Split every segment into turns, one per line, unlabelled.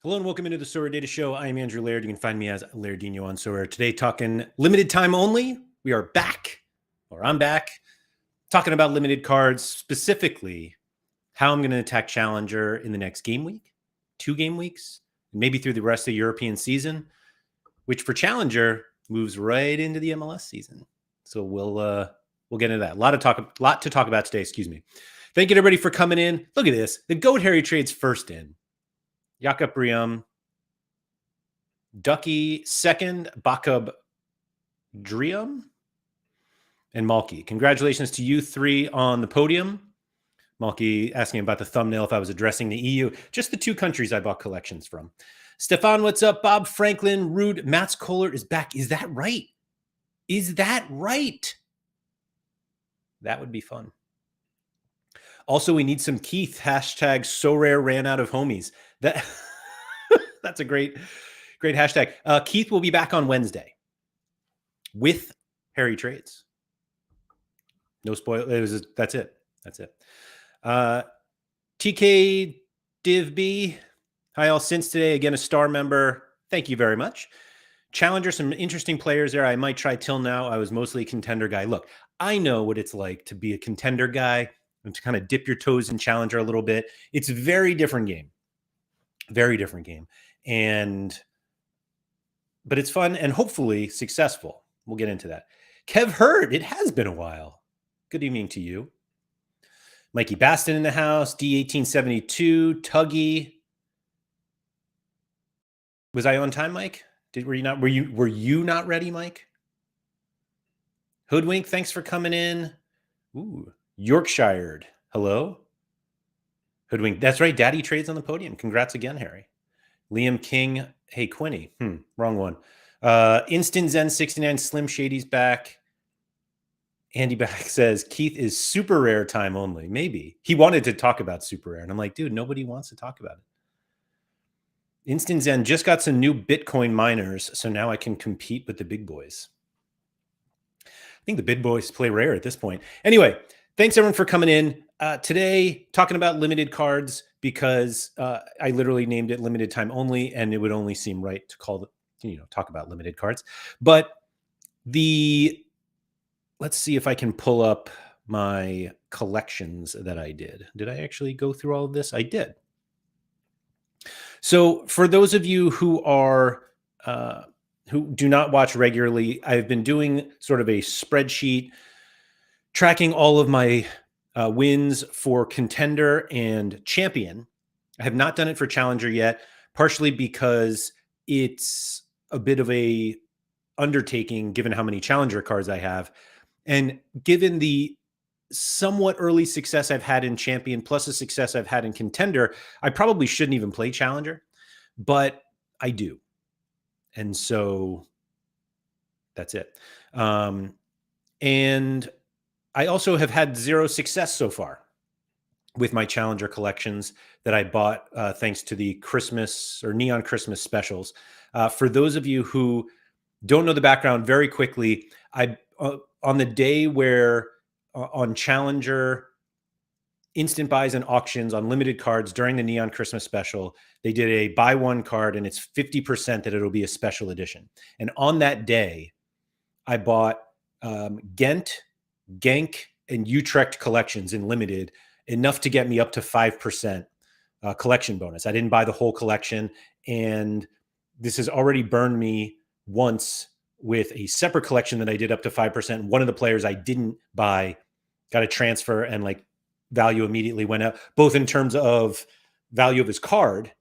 Hello and welcome into the Sorare Data Show. I am Andrew Laird. You can find me as Lairdinho on Sorare. Today, talking limited time only. We are back, or I'm back, talking about limited cards, specifically how I'm going to attack Challenger in the next game week, 2 game weeks, maybe through the rest of the European season, which for Challenger moves right into the MLS season. So we'll get into that. A lot to talk about today. Excuse me. Thank you everybody for coming in. Look at this. The Goat Harry trades first in. Jakob Briam, Ducky second, Bakub Drium, and Malky. Congratulations to you 3 on the podium. Malky asking about the thumbnail if I was addressing the EU. Just the 2 countries I bought collections from. Stefan, what's up? Bob Franklin, Rude, Mats Kohler is back. Is that right? Is that right? That would be fun. Also, we need some Keith. Hashtag so rare ran out of homies. That's a great hashtag. Keith will be back on Wednesday with Harry Trades. No spoilers. That's it. TK Div B. Hi all. Since today, again, a star member. Thank you very much. Challenger, some interesting players there. I might try till now. I was mostly a contender guy. Look, I know what it's like to be a contender guy and to kind of dip your toes in Challenger a little bit. It's a very different game. Very different game. But it's fun and hopefully successful. We'll get into that. Kev Hurd, it has been a while. Good evening to you. Mikey Baston in the house. D1872, Tuggy. Was I on time, Mike? Were you not ready, Mike? Hoodwink, thanks for coming in. Ooh, Yorkshired. Hello. Hoodwink, that's right. Daddy trades on the podium. Congrats again, Harry. Liam King. Hey, Quinny. Wrong one. Instant Zen 69. Slim Shady's back. Andy back says Keith is super rare time only. Maybe he wanted to talk about super rare, and I'm like, dude, nobody wants to talk about it. Instant Zen just got some new Bitcoin miners, so now I can compete with the big boys. I think the big boys play rare at this point. Anyway, thanks everyone for coming in. Today, talking about limited cards because I literally named it limited time only, and it would only seem right to call it, talk about limited cards. But let's see if I can pull up my collections that I did. Did I actually go through all of this? I did. So for those of you who do not watch regularly, I've been doing sort of a spreadsheet tracking all of my wins for contender and champion. I have not done it for challenger yet, partially because it's a bit of a undertaking given how many challenger cards I have. And given the somewhat early success I've had in champion plus the success I've had in contender, I probably shouldn't even play challenger, but I do. And so that's it. And I also have had 0 success so far with my challenger collections that I bought thanks to the Christmas or Neon Christmas specials. For those of you who don't know the background, very quickly, on the day where on Challenger instant buys and auctions on limited cards during the Neon Christmas special, they did a buy one card and it's 50% that it'll be a special edition. And on that day, I bought Ghent, Genk, and Utrecht collections in limited, enough to get me up to 5% collection bonus. I didn't buy the whole collection, and this has already burned me once with a separate collection that I did up to 5%. One of the players I didn't buy got a transfer and value immediately went up, both in terms of value of his card,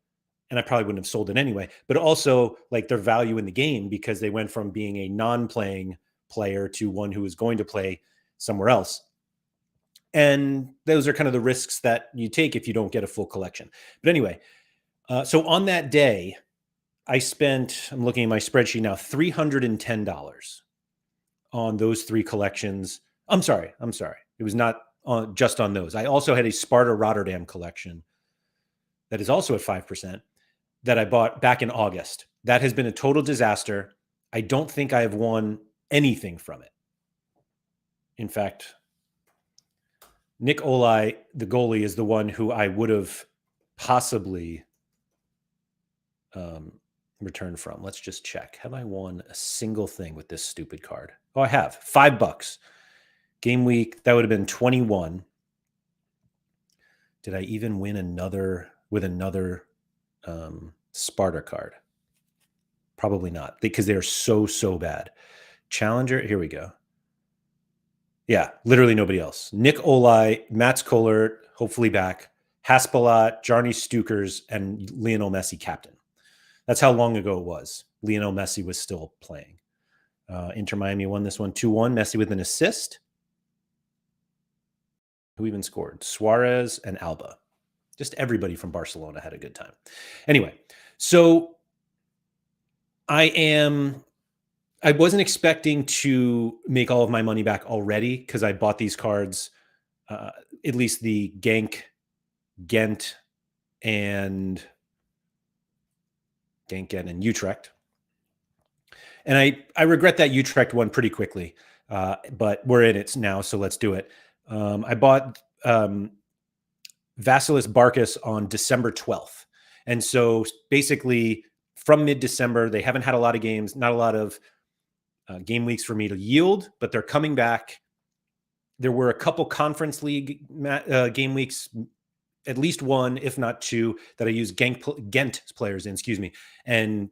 and I probably wouldn't have sold it anyway, but also their value in the game because they went from being a non-playing player to one who is going to play somewhere else. And those are kind of the risks that you take if you don't get a full collection. But anyway, so on that day, I spent, I'm looking at my spreadsheet now, $310 on those 3 collections. I'm sorry. It was not just on those. I also had a Sparta Rotterdam collection that is also at 5% that I bought back in August. That has been a total disaster. I don't think I have won anything from it. In fact, Nick Olai, the goalie, is the one who I would have possibly return from? Let's just check. Have I won a single thing with this stupid card? Oh, I have. $5. Game week, that would have been 21. Did I even win another Sparta card? Probably not, because they're so bad. Challenger, here we go. Yeah, literally nobody else. Nick Olai, Mats Kollert, hopefully back, Haspelat, Jarny Stukers, and Lionel Messi captain. That's how long ago it was. Lionel Messi was still playing. Inter Miami won this one 2-1. Messi with an assist. Who even scored? Suarez and Alba. Just everybody from Barcelona had a good time. Anyway, so I wasn't expecting to make all of my money back already because I bought these cards, at least the Genk, Ghent, and Utrecht. And I regret that Utrecht one pretty quickly, but we're in it now, so let's do it. I bought Vasilis Barkas on December 12th. And so basically from mid-December, they haven't had a lot of games, not a lot of game weeks for me to yield, but they're coming back. There were a couple conference league game weeks, at least one, if not two, that I used Ghent players in, and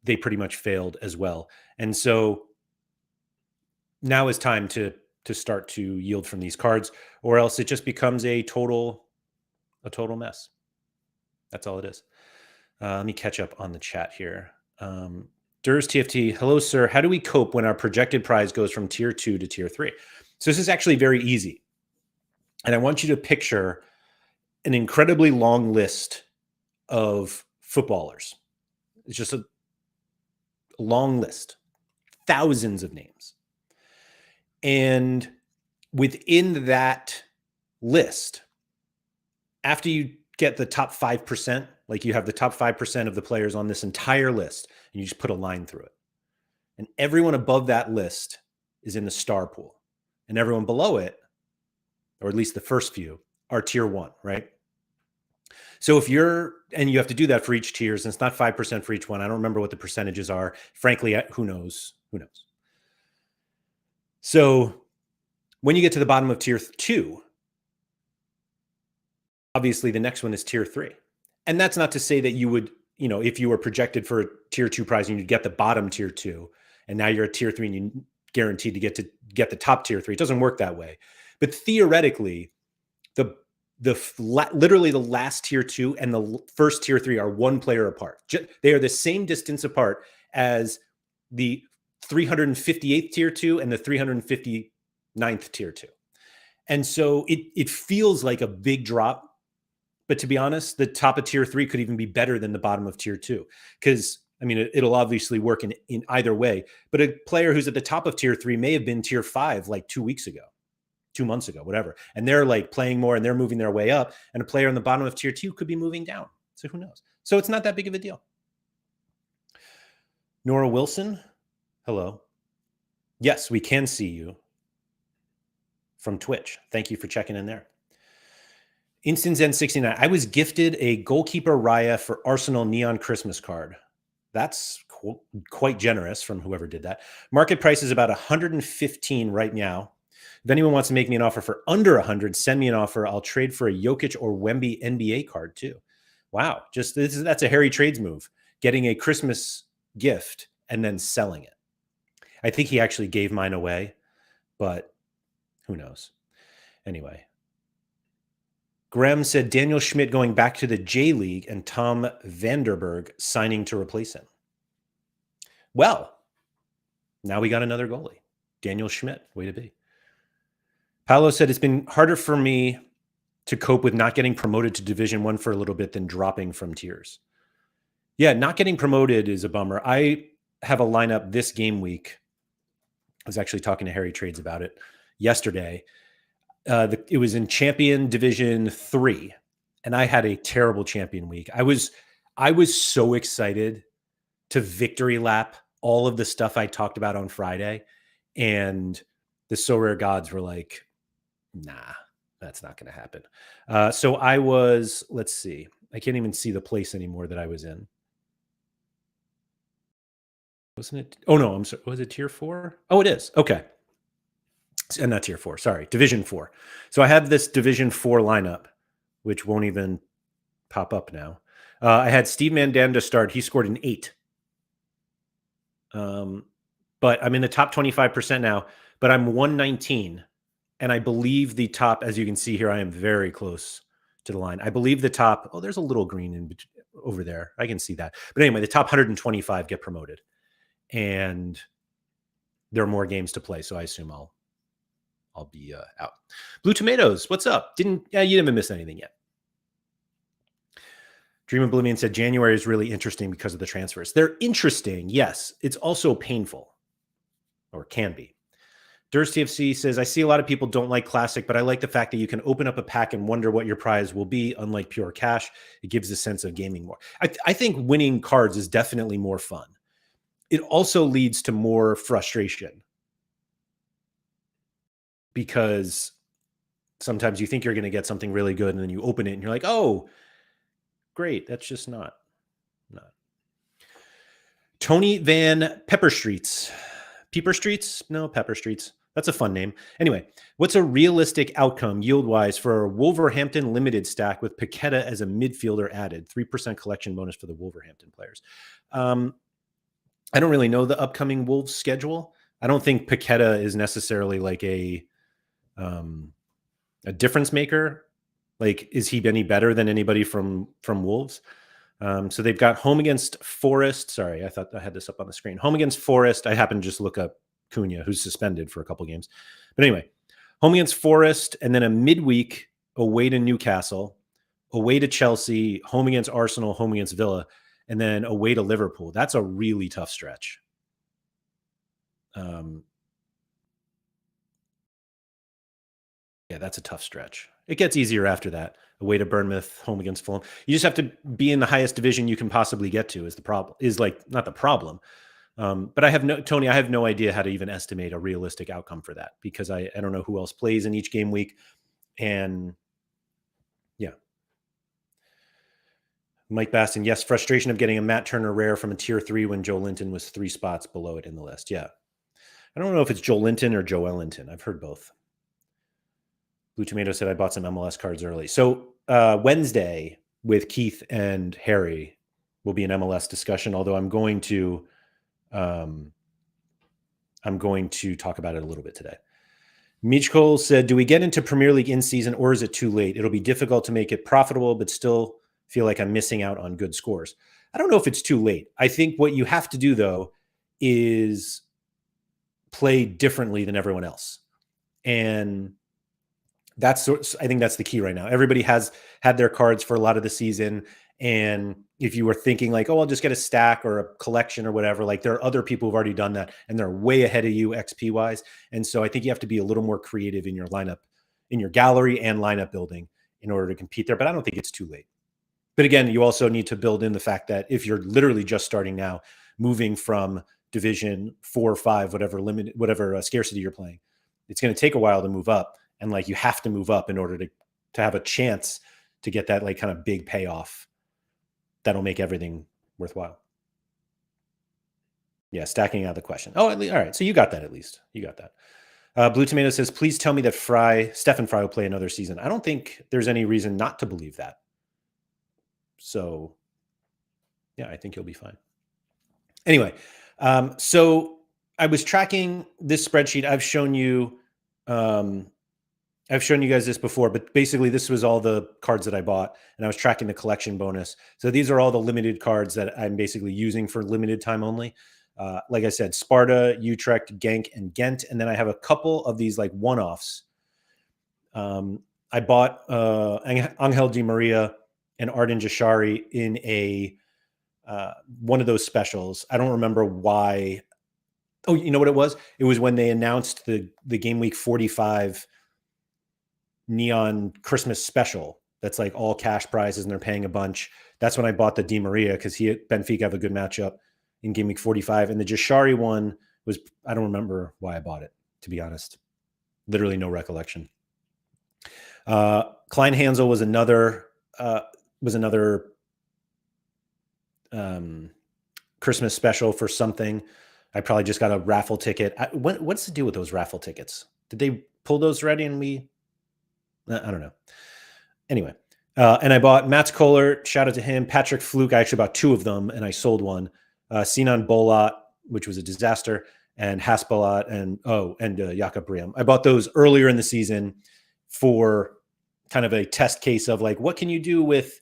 they pretty much failed as well. And so now is time to start to yield from these cards, or else it just becomes a total mess. That's all it is. Let me catch up on the chat here. Durs TFT, hello, sir. How do we cope when our projected prize goes from tier 2 to tier 3? So this is actually very easy. And I want you to picture an incredibly long list of footballers. It's just a long list, thousands of names. And within that list, after you get the top 5%, like you have the top 5% of the players on this entire list, and you just put a line through it. And everyone above that list is in the star pool. And everyone below it, or at least the first few, are tier 1, right? So if and you have to do that for each tier, and it's not 5% for each one. I don't remember what the percentages are. Frankly, who knows? So when you get to the bottom of tier 2, obviously the next one is tier 3. And that's not to say that you would, if you were projected for a tier 2 prize and you'd get the bottom tier 2, and now you're at tier 3 and you're guaranteed to get the top tier 3. It doesn't work that way. But theoretically, literally the last tier 2 and the first tier 3 are one player apart. They are the same distance apart as the 358th tier 2 and the 359th tier 2. And so it feels like a big drop. But to be honest, the top of tier 3 could even be better than the bottom of tier 2. Because, it'll obviously work in either way. But a player who's at the top of tier 3 may have been tier 5 like 2 weeks ago, 2 months ago, whatever. And they're like playing more and they're moving their way up. And a player on the bottom of tier 2 could be moving down. So who knows? So it's not that big of a deal. Nora Wilson, hello. Yes, we can see you from Twitch. Thank you for checking in there. Instant Zen 69. I was gifted a goalkeeper Raya for Arsenal Neon Christmas card. That's quite generous from whoever did that. Market price is about 115 right now. If anyone wants to make me an offer for under 100, send me an offer. I'll trade for a Jokic or Wemby NBA card too. Wow, that's a hairy trades move. Getting a Christmas gift and then selling it. I think he actually gave mine away, but who knows? Anyway. Graham said Daniel Schmidt going back to the J League and Tom Vanderberg signing to replace him. Well, now we got another goalie. Daniel Schmidt, way to be. Paolo said it's been harder for me to cope with not getting promoted to Division 1 for a little bit than dropping from tiers. Yeah, not getting promoted is a bummer. I have a lineup this game week. I was actually talking to Harry Trades about it yesterday. It was in Champion Division 3, and I had a terrible champion week. I was so excited to victory lap all of the stuff I talked about on Friday, and the Sorare gods were like, nah, that's not going to happen. So I was, let's see, I can't even see the place anymore that I was in. Wasn't it? Oh no, I'm sorry. Was it tier 4? Oh, it is. Okay. And not tier 4. Sorry, division 4. So I have this division 4 lineup, which won't even pop up now. I had Steve Mandan to start. He scored an 8. But I'm in the top 25% now, but I'm 119. And I believe the top, as you can see here, I am very close to the line. I believe the top, oh, there's a little green over there. I can see that. But anyway, the top 125 get promoted. And there are more games to play, so I assume I'll be out. Blue Tomatoes, what's up? You didn't miss anything yet. Dream Oblivion said January is really interesting because of the transfers. They're interesting, yes. It's also painful, or can be. Durst TFC says, I see a lot of people don't like Classic, but I like the fact that you can open up a pack and wonder what your prize will be, unlike pure cash. It gives a sense of gaming more. I think winning cards is definitely more fun. It also leads to more frustration because sometimes you think you're going to get something really good and then you open it and you're like, oh, great. That's just not. Tony Van Pepper Streets. Pepper Streets? No, Pepper Streets. That's a fun name. Anyway, what's a realistic outcome yield-wise for a Wolverhampton limited stack with Paqueta as a midfielder added? 3% collection bonus for the Wolverhampton players. I don't really know the upcoming Wolves schedule. I don't think Paqueta is necessarily like a difference maker. Like, is he any better than anybody from Wolves? So they've got home against Forest. Sorry, I thought I had this up on the screen. Home against Forest. I happened to just look up Cunha, who's suspended for a couple games. But anyway, home against Forest, and then a midweek away to Newcastle, away to Chelsea, home against Arsenal, home against Villa, and then away to Liverpool. That's a really tough stretch. Yeah, that's a tough stretch. It gets easier after that. Away to Bournemouth, home against Fulham. You just have to be in the highest division you can possibly get to is the problem. Is like not the problem. But I have no idea how to even estimate a realistic outcome for that because I don't know who else plays in each game week. And yeah. Mike Baston, yes, frustration of getting a Matt Turner rare from a tier 3 when Joe Linton was 3 spots below it in the list. Yeah. I don't know if it's Joe Linton or Joe Ellington. I've heard both. Blue Tomato said I bought some MLS cards early. So Wednesday with Keith and Harry will be an MLS discussion, although I'm going to talk about it a little bit today. Michkol said, do we get into Premier League in season or is it too late? It'll be difficult to make it profitable, but still feel like I'm missing out on good scores. I don't know if it's too late. I think what you have to do, though, is play differently than everyone else. And I think that's the key right now. Everybody has had their cards for a lot of the season. And if you were thinking like, oh, I'll just get a stack or a collection or whatever, like there are other people who've already done that and they're way ahead of you XP wise. And so I think you have to be a little more creative in your lineup, in your gallery and lineup building in order to compete there. But I don't think it's too late. But again, you also need to build in the fact that if you're literally just starting now, moving from division 4 or 5, whatever scarcity you're playing, it's going to take a while to move up. And like you have to move up in order to have a chance to get that like kind of big payoff that'll make everything worthwhile. Yeah, stacking out the question. Oh, all right. So you got that at least. You got that. Blue Tomato says, please tell me that Stefan Fry will play another season. I don't think there's any reason not to believe that. So yeah, I think you'll be fine. Anyway, so I was tracking this spreadsheet. I've shown you guys this before, but basically this was all the cards that I bought and I was tracking the collection bonus. So these are all the limited cards that I'm basically using for limited time only. Like I said, Sparta, Utrecht, Genk, and Ghent. And then I have a couple of these like one-offs. I bought Angel Di Maria and Arden Jashari in a one of those specials. I don't remember why. Oh, you know what it was? It was when they announced the Gameweek 45 neon Christmas special. That's like all cash prizes and they're paying a bunch. That's when I bought the Di Maria because Benfica have a good matchup in Gameweek 45. And the Jashari one was, I don't remember why I bought it, to be honest. Literally no recollection. Klein Hansel was another Christmas special for something. I probably just got a raffle ticket. What's the deal with those raffle tickets? Did they pull those already and I don't know. Anyway, and I bought Mats Kohler, shout out to him. Patrick Fluke, I actually bought 2 of them and I sold one. Sinan Bolat, which was a disaster, and Hasbulat and Jakob Briem. I bought those earlier in the season for kind of a test case of like, what can you do with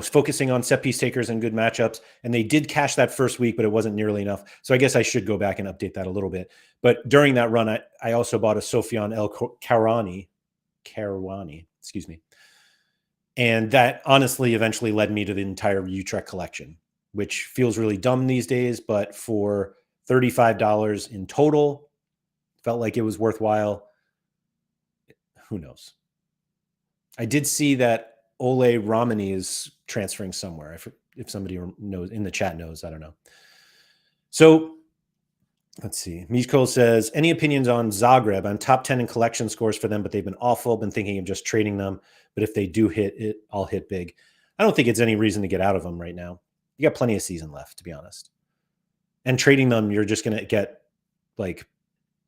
focusing on set piece takers and good matchups. And they did cash that first week, but it wasn't nearly enough. So I guess I should go back and update that a little bit. But during that run, I also bought a Sofyan El Karouani, excuse me. And that honestly eventually led me to the entire Utrecht collection, which feels really dumb these days, but for $35 in total, felt like it was worthwhile. Who knows? I did see that Ole Romani is transferring somewhere. If somebody knows in the chat knows, I don't know. So let's see. Mishko says, any opinions on Zagreb? I'm top 10 in collection scores for them, but they've been awful. Been thinking of just trading them. But if they do hit it, I'll hit big. I don't think it's any reason to get out of them right now. You got plenty of season left, to be honest. And trading them, you're just going to get like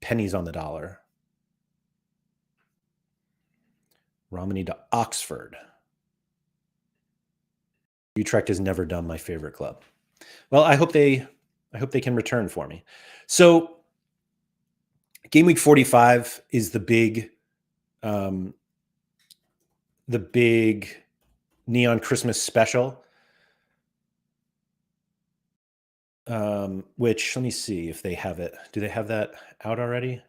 pennies on the dollar. Romani to Oxford. Utrecht has never done my favorite club. Well, I hope they can return for me. So game week 45 is the big Neon Christmas special. Which let me see if they have it. Do they have that out already?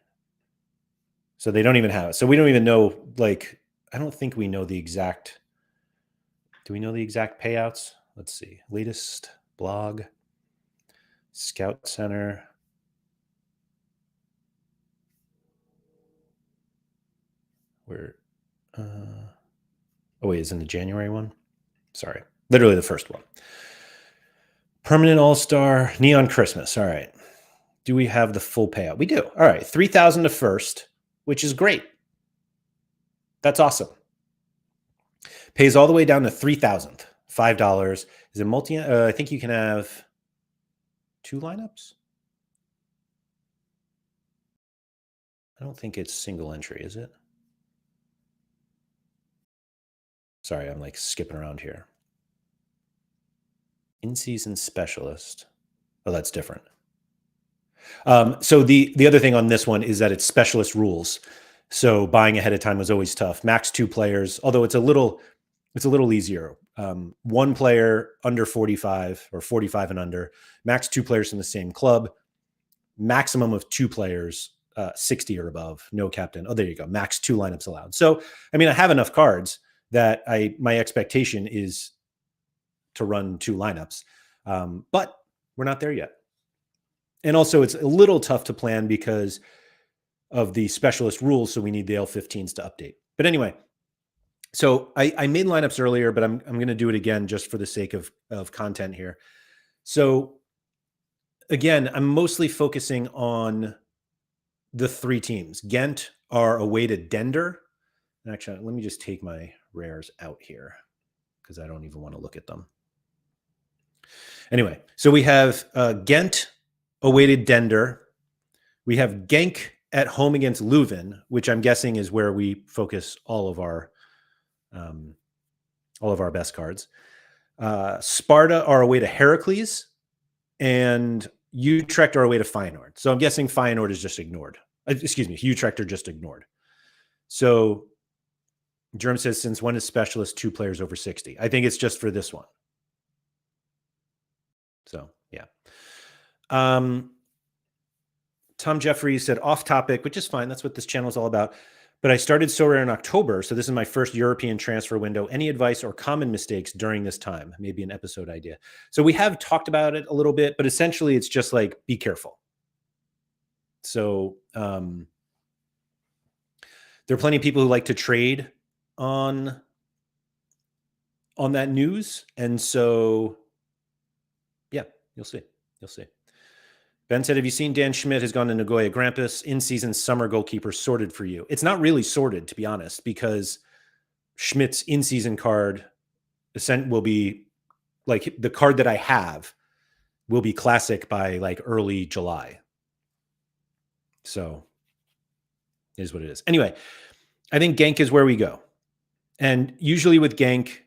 So they don't even have it. So we don't even know, like, I don't think we know the exact. Do we know the exact payouts? Let's see. Latest blog, Scout Center. Where? Oh wait, is in the January one? Sorry, literally the first one. Permanent All-Star, Neon Christmas. All right. Do we have the full payout? We do. All right, 3,000 to first, which is great. That's awesome. Pays all the way down to 3,000. $5. Is it multi? I think you can have 2 lineups. I don't think it's single entry, is it? Sorry, I'm like skipping around here. In-season specialist. Oh, that's different. So the other thing on this one is that it's specialist rules. So buying ahead of time was always tough. Max 2 players, although it's a little easier. 1 player under 45 or 45 and under. Max 2 players from the same club. Maximum of 2 players, 60 or above. No captain. Oh, there you go. Max 2 lineups allowed. So I mean, I have enough cards that my expectation is to run 2 lineups, but we're not there yet. And also, it's a little tough to plan because of the specialist rules. So we need the L15s to update. But anyway, so I made lineups earlier, but I'm going to do it again just for the sake of content here. So again, I'm mostly focusing on the 3 teams. Ghent are away to Dender. Actually, let me just take my rares out here because I don't even want to look at them. Anyway, so we have Ghent awaited Dender. We have Genk at home against Leuven, which I'm guessing is where we focus all of our best cards. Sparta are away to Heracles, and Utrecht are away to Feyenoord. So I'm guessing Feyenoord is just ignored. Excuse me, Utrecht are just ignored. So Germ says, since when is specialist 2 players over 60? I think it's just for this one. So yeah. Tom Jeffries said off topic, which is fine. That's what this channel is all about. But I started Sorare in October, so this is my first European transfer window. Any advice or common mistakes during this time? Maybe an episode idea. So we have talked about it a little bit, but essentially it's just like, be careful. So there are plenty of people who like to trade on that news. And so, yeah, you'll see. You'll see. Ben said, have you seen Dan Schmidt has gone to Nagoya Grampus? In-season summer goalkeeper sorted for you. It's not really sorted, to be honest, because Schmidt's in-season card will be like the card that I have will be classic by like early July. So it is what it is. Anyway, I think gank is where we go. And usually with gank,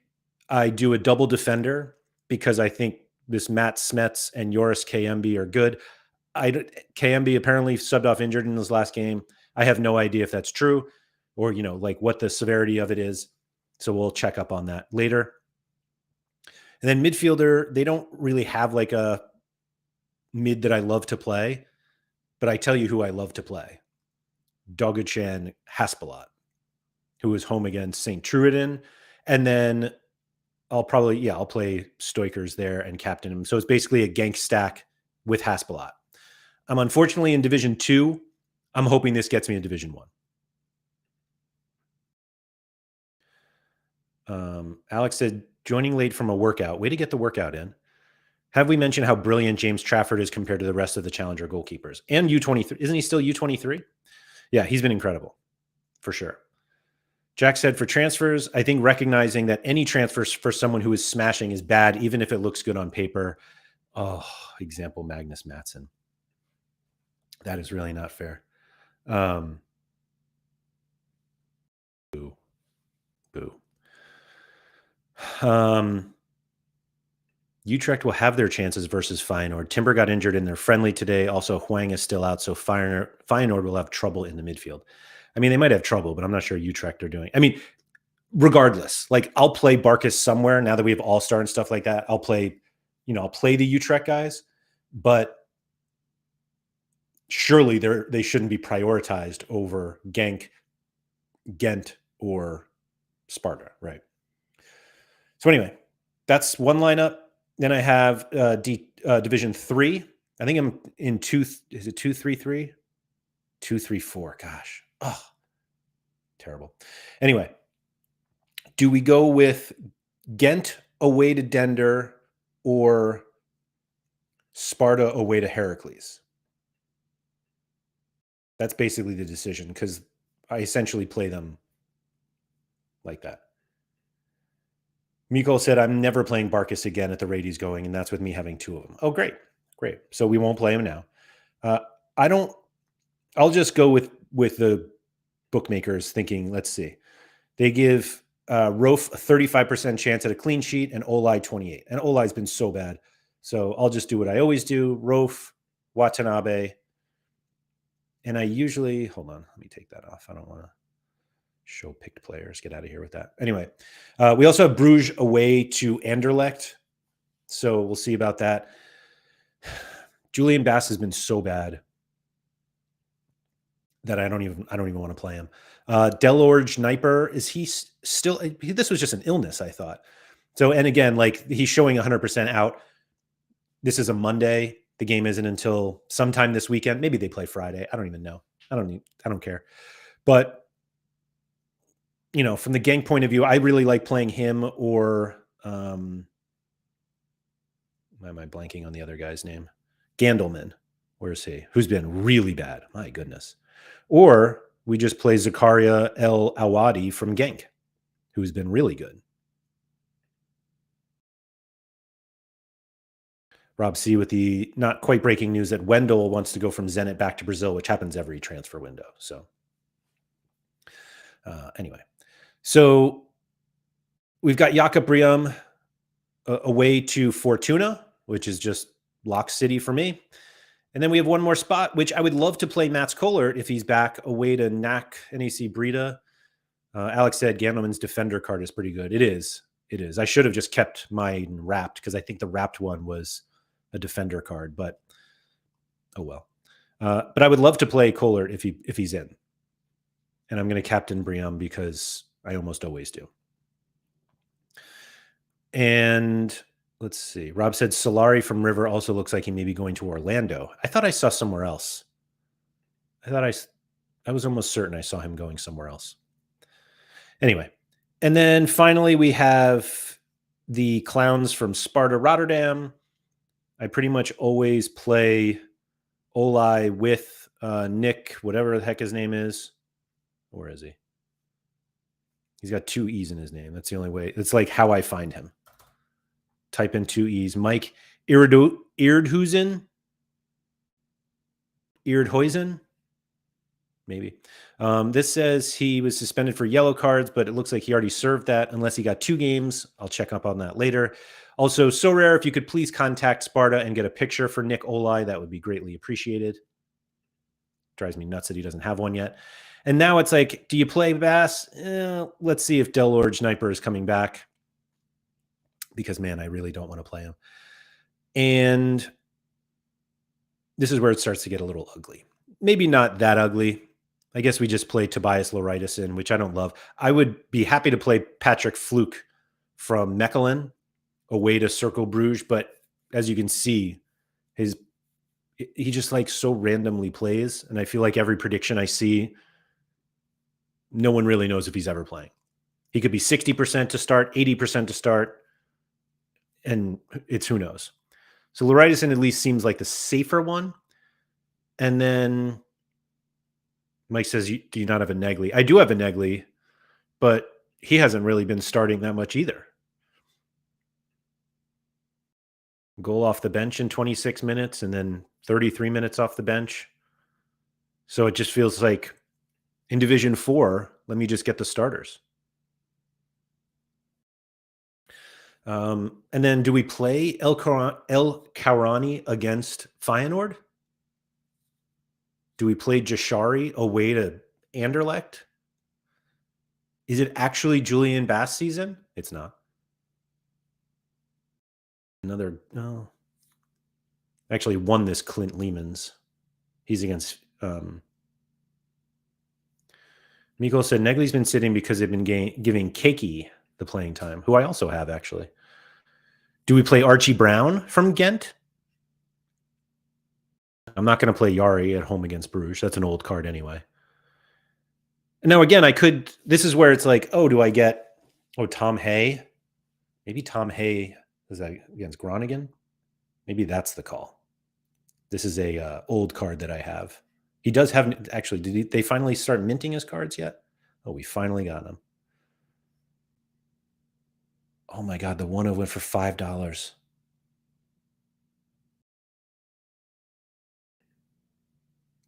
I do a double defender because I think this Matt Smets and Yoris KMB are good. KMB apparently subbed off injured in his last game. I have no idea if that's true or, like what the severity of it is. So we'll check up on that later. And then midfielder, they don't really have like a mid that I love to play, but I tell you who I love to play. Dogachan Haspelat, who is home against St. Truiden. And then I'll play Stoikers there and captain him. So it's basically a gank stack with Haspelat. I'm unfortunately in Division 2. I'm hoping this gets me in Division 1. Alex said, joining late from a workout. Way to get the workout in. Have we mentioned how brilliant James Trafford is compared to the rest of the Challenger goalkeepers? And U23. Isn't he still U23? Yeah, he's been incredible, for sure. Jack said, for transfers, I think recognizing that any transfers for someone who is smashing is bad, even if it looks good on paper. Oh, example, Magnus Mattsson. That is really not fair. Boo. Utrecht will have their chances versus Feyenoord. Timber got injured in their friendly today. Also, Hwang is still out, so Feyenoord will have trouble in the midfield. I mean, they might have trouble, but I'm not sure Utrecht are doing. I mean, regardless, like I'll play Barkas somewhere now that we have All-Star and stuff like that. I'll play the Utrecht guys, but surely they shouldn't be prioritized over Genk, Ghent, or Sparta, right? So anyway, that's one lineup. Then I have Division 3. I think I'm in 2. Is it 2-3-3? 2-3-4. Gosh. Oh, terrible. Anyway, do we go with Ghent away to Dender or Sparta away to Heracles? That's basically the decision because I essentially play them like that. Miko said, I'm never playing Barkas again at the rate he's going, and that's with me having 2 of them. Oh, great. So we won't play him now. I'll just go with the bookmakers thinking, let's see. They give Rofe a 35% chance at a clean sheet and Olai 28. And Olai's been so bad. So I'll just do what I always do. Rofe, Watanabe. And I usually, hold on, let me take that off. I don't want to show picked players. Get out of here with that. Anyway, we also have Bruges away to Anderlecht. So we'll see about that. Julian Bass has been so bad that I don't even want to play him. Delorge Kniper, is he still? This was just an illness, I thought. So, and again, like he's showing 100% out. This is a Monday. The game isn't until sometime this weekend. Maybe they play Friday. I don't even know. I don't care. But from the gang point of view, I really like playing him or why am I blanking on the other guy's name? Gandelman. Where is he? Who's been really bad. My goodness. Or we just play Zakaria El Awadi from Genk, who's been really good. Rob C. with the not quite breaking news that Wendell wants to go from Zenit back to Brazil, which happens every transfer window. So anyway, so we've got Jakob Briam away to Fortuna, which is just lock city for me. And then we have one more spot, which I would love to play Mats Kollert if he's back away to NAC Breda. Alex said Gandelman's defender card is pretty good. It is. I should have just kept mine wrapped because I think the wrapped one was a defender card, but oh well. But I would love to play Kollert if he's in. And I'm going to captain Briam because I almost always do. And let's see. Rob said Solari from River also looks like he may be going to Orlando. I thought I saw somewhere else. I was almost certain I saw him going somewhere else. Anyway, and then finally we have the clowns from Sparta Rotterdam. I pretty much always play Olai with Nick, whatever the heck his name is. Where is he? He's got 2 E's in his name. That's the only way. It's like how I find him. Type in 2 E's. Mike Eardhuizen, maybe. This says he was suspended for yellow cards, but it looks like he already served that unless he got 2 games. I'll check up on that later. Also, Sorare, if you could please contact Sparta and get a picture for Nick Olai, that would be greatly appreciated. Drives me nuts that he doesn't have one yet. And now it's like, do you play Bass? Let's see if Delord Sniper is coming back. Because, man, I really don't want to play him. And this is where it starts to get a little ugly. Maybe not that ugly. I guess we just play Tobias Lairdinho, which I don't love. I would be happy to play Patrick Fluke from Mechelen away to Circle Bruges, but as you can see, he just like so randomly plays, and I feel like every prediction I see, no one really knows if he's ever playing. He could be 60% to start, 80% to start, and it's who knows. So Lairdinho at least seems like the safer one. And then Mike says, do you not have a Negley? I do have a Negley, but he hasn't really been starting that much either. Goal off the bench in 26 minutes and then 33 minutes off the bench. So it just feels like in Division 4, let me just get the starters. And then do we play El Kaurani against Feyenoord? Do we play Jashari away to Anderlecht? Is it actually Julian Bass season? It's not. No. Actually won this Clint Lehman's. He's against Miko said Negley's been sitting because they've been giving Keiki the playing time, who I also have actually. Do we play Archie Brown from Ghent? I'm not going to play Yari at home against Bruges. That's an old card anyway. Now, again, this is where it's like, oh, do I get, Tom Hay? Maybe Tom Hay is that against Groningen? Maybe that's the call. This is a old card that I have. He does have, actually, did they finally start minting his cards yet? Oh, we finally got them. Oh my God, the one went for $5.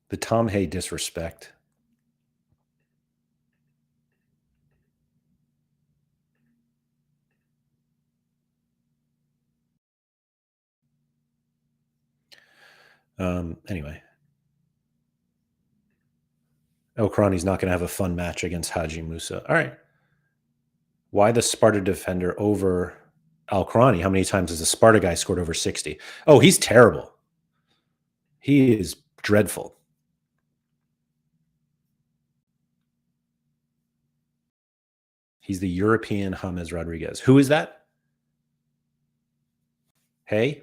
The Tom Hay disrespect. Anyway. El Krani's not going to have a fun match against Haji Musa. All right. Why the Sparta defender over Al Krani? How many times has the Sparta guy scored over 60? Oh, he's terrible. He is dreadful. He's the European James Rodriguez. Who is that? Hey?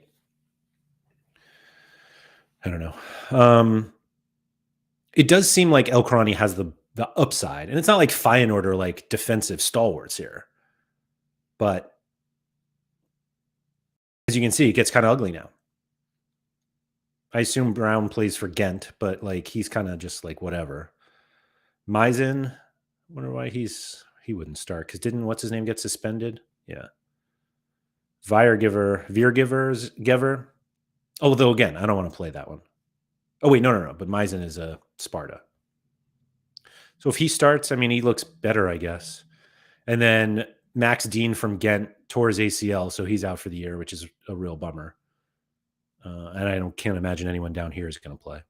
I don't know. It does seem like El Krani has the upside. And it's not like Feyenoord are like defensive stalwarts here. But as you can see, it gets kind of ugly now. I assume Brown plays for Ghent, but like he's kind of just like whatever. Meisen, I wonder why he wouldn't start, because didn't what's his name get suspended? Yeah. Veergiver. Although again, I don't want to play that one. Oh wait, no. But Meisen is a Sparta. So if he starts, I mean, he looks better, I guess. And then Max Dean from Ghent tore his ACL, so he's out for the year, which is a real bummer. And I can't imagine anyone down here is going to play.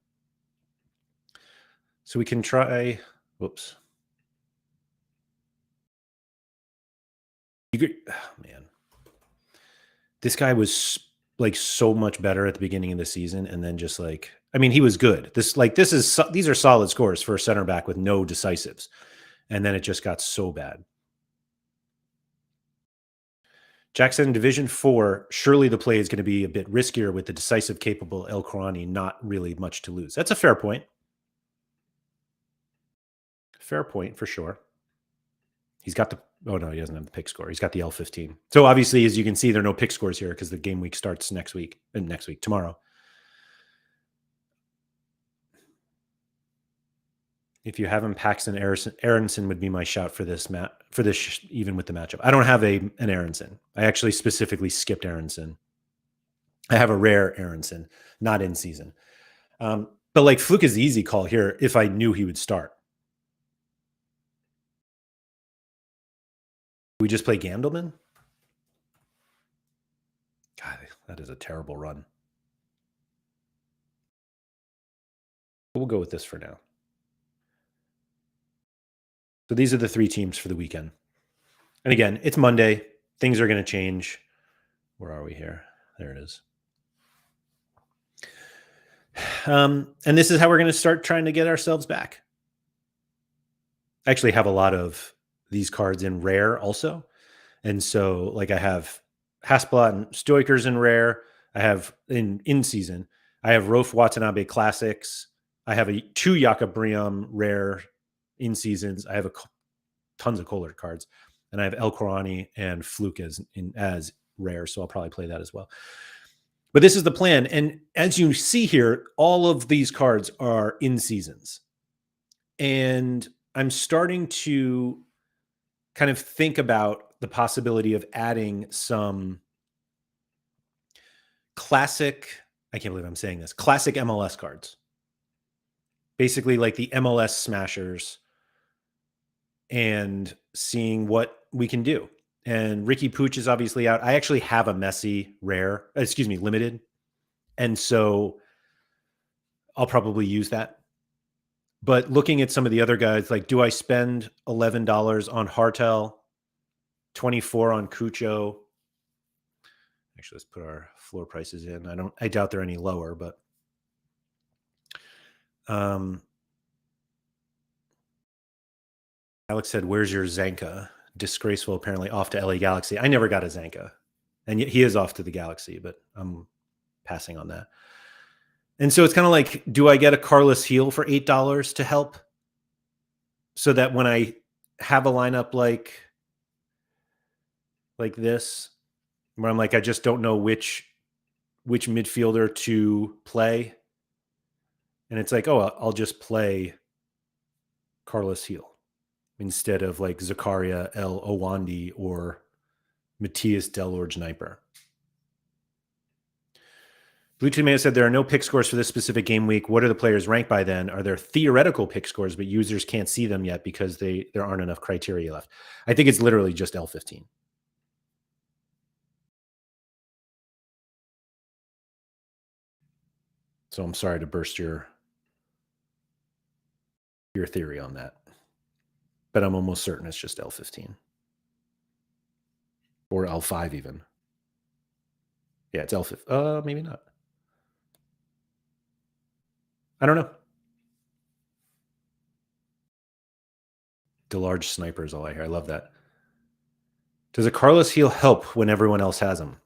So we can try. Whoops. Oh, man. This guy was like so much better at the beginning of the season, and then just like, I mean, he was good. These are solid scores for a center back with no decisives. And then it just got so bad. Jackson, Division 4, surely the play is going to be a bit riskier with the decisive capable El Korani, not really much to lose. That's a fair point. Fair point for sure. He's got oh no, he doesn't have the pick score. He's got the L15. So obviously, as you can see, there are no pick scores here because the game week starts tomorrow. If you have him, Paxton Aronson would be my shout for this even with the matchup. I don't have an Aronson. I actually specifically skipped Aronson. I have a rare Aronson, not in season. But like Fluke is the easy call here if I knew he would start. We just play Gandelman? God, that is a terrible run. We'll go with this for now. So these are the 3 teams for the weekend. And again, it's Monday. Things are going to change. Where are we here? There it is. And this is how we're going to start trying to get ourselves back. I actually have a lot of these cards in rare also. And so like I have Hasselblad and Stoikers in rare. I have in season. I have Rofe Watanabe classics. I have 2 Jakob Briam rare in seasons. I have tons of Kohler cards. And I have El Korani and Fluke as rare. So I'll probably play that as well. But this is the plan. And as you see here, all of these cards are in seasons. And I'm starting to kind of think about the possibility of adding some classic, I can't believe I'm saying this, classic MLS cards. Basically like the MLS smashers, and seeing what we can do. And Ricky Pooch is obviously out. I actually have a Messi rare, limited. And so I'll probably use that. But looking at some of the other guys, like, do I spend $11 on Hartel, 24 on Cucho? Actually, let's put our floor prices in. I doubt they're any lower, but Alex said, "Where's your Zanka?" Disgraceful, apparently off to LA Galaxy. I never got a Zanka, and yet he is off to the Galaxy, but I'm passing on that. And so it's kind of like, do I get a Carlos Heel for $8 to help, so that when I have a lineup like this, where I'm like, I just don't know which midfielder to play, and it's like, oh, I'll just play Carlos Heel instead of like Zakaria El Owandi or Matthias Delorge-Kniper. Blue Tomato said there are no pick scores for this specific game week. What are the players ranked by then? Are there theoretical pick scores, but users can't see them yet because there aren't enough criteria left? I think it's literally just L15. So I'm sorry to burst your theory on that, but I'm almost certain it's just L15 or L5 even. Yeah, it's L5. Maybe not. I don't know. DeLarge Sniper is all I hear. I love that. Does a Carlos Heel help when everyone else has him?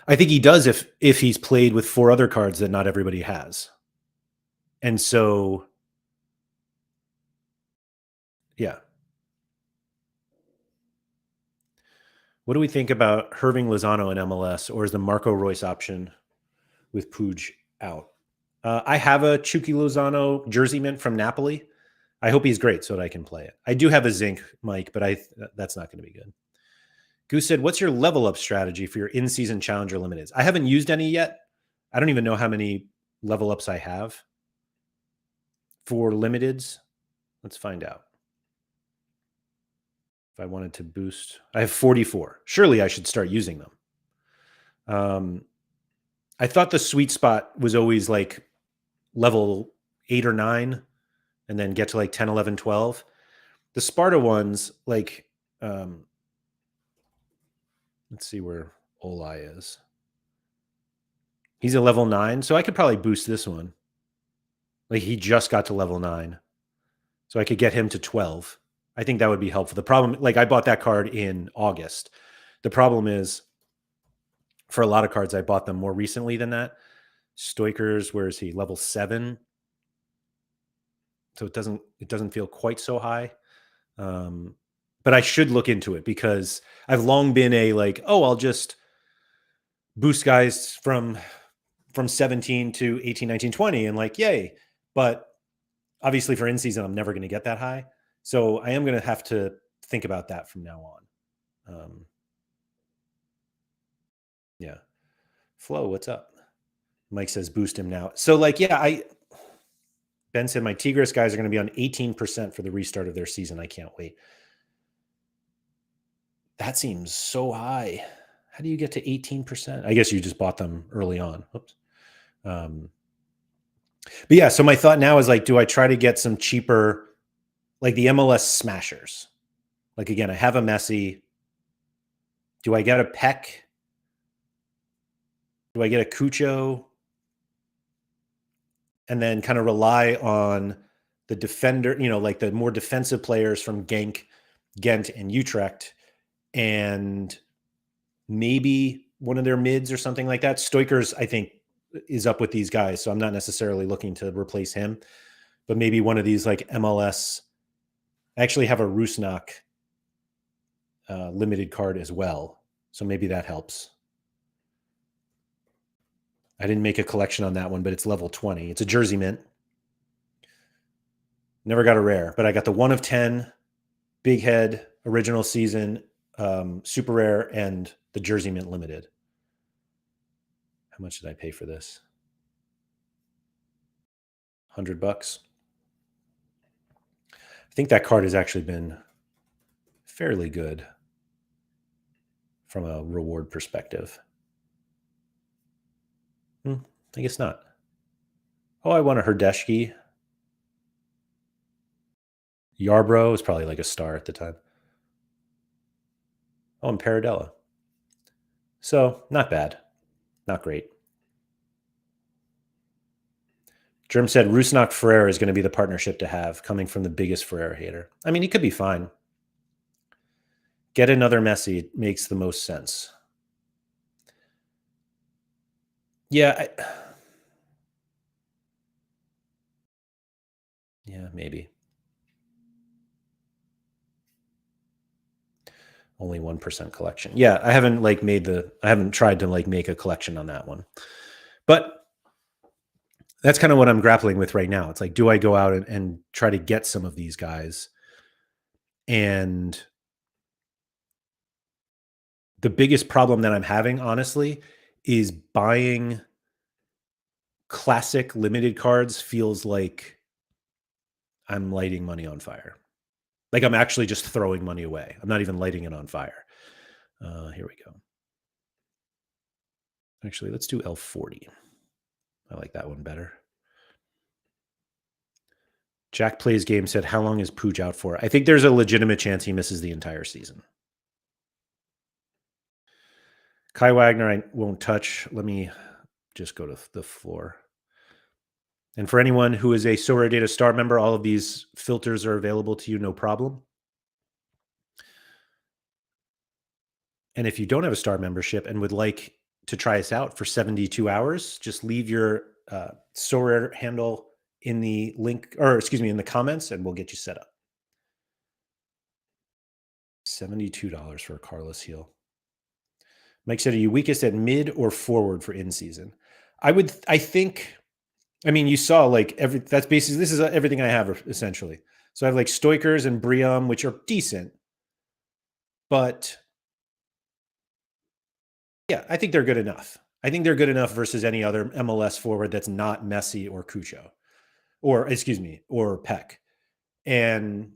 I think he does if he's played with 4 other cards that not everybody has. And so, yeah. What do we think about Herving Lozano in MLS, or is the Marco Royce option with Puig out? I have a Chucky Lozano jersey mint from Napoli. I hope he's great so that I can play it. I do have a Zinc, Mike, but that's not going to be good. Goose said, what's your level up strategy for your in-season Challenger Limiteds? I haven't used any yet. I don't even know how many level ups I have for Limiteds. Let's find out. If I wanted to boost, I have 44. Surely I should start using them. I thought the sweet spot was always like level 8 or 9 and then get to like 10, 11, 12. The Sparta ones, like, let's see where Olai is. He's a level 9, so I could probably boost this one. Like, he just got to level 9. So I could get him to 12. I think that would be helpful. The problem, like, I bought that card in August. The problem is, for a lot of cards, I bought them more recently than that. Stoikers, where is he? Level 7. So it doesn't feel quite so high. But I should look into it because I've long been a like, oh, I'll just boost guys from 17 to 18, 19, 20 and like, yay. But obviously for in season, I'm never going to get that high. So I am going to have to think about that from now on. Yeah. Flo, what's up? Mike says boost him now. So like, yeah, Ben said my Tigris guys are going to be on 18% for the restart of their season. I can't wait. That seems so high. How do you get to 18%? I guess you just bought them early on. Oops. But yeah, so my thought now is like, do I try to get some cheaper, like the MLS smashers? Like again, I have a Messi. Do I get a Peck? Do I get a Cucho? And then kind of rely on the defender, like the more defensive players from Genk, Ghent, and Utrecht, and maybe one of their mids or something like that. Stoikers, I think, is up with these guys, so I'm not necessarily looking to replace him, but maybe one of these like MLS. I actually have a Rusnak limited card as well, so maybe that helps. I didn't make a collection on that one, but it's level 20. It's a jersey mint. Never got a rare, but I got the 1 of 10 big head original season super rare and the jersey mint limited. How much did I pay for this? $100. I think that card has actually been fairly good from a reward perspective. I guess not. Oh, I won a Herdeshki. Yarbrough was probably like a star at the time. Oh, and Paradella. So, not bad. Not great. Germ said Rusnak Ferrer is going to be the partnership to have, coming from the biggest Ferrer hater. I mean, he could be fine. Get another Messi. It makes the most sense. Yeah. Yeah, maybe. Only 1% collection. Yeah, I haven't I haven't tried to like make a collection on that one. But that's kind of what I'm grappling with right now. It's like, do I go out and try to get some of these guys? And the biggest problem that I'm having, honestly, is buying classic limited cards feels like I'm lighting money on fire. Like I'm actually just throwing money away. I'm not even lighting it on fire. Here we go. Actually, let's do L40. I like that one better. Jack Plays Game said, how long is Pooj out for? I think there's a legitimate chance he misses the entire season. Kai Wagner, I won't touch. Let me just go to the floor. And for anyone who is a Sorare Data Star member, all of these filters are available to you, no problem. And if you don't have a Star membership and would like to try us out for 72 hours, just leave your Sorare handle in the link, or excuse me, in the comments, and we'll get you set up. $72 for a Carlos Heel. Mike said, are you weakest at mid or forward for in-season? I think, I mean, you saw like that's basically, this is everything I have essentially. So I have like Stoikers and Briam, which are decent, but yeah, I think they're good enough. I think they're good enough versus any other MLS forward that's not Messi or Cucho, or excuse me, or Peck. And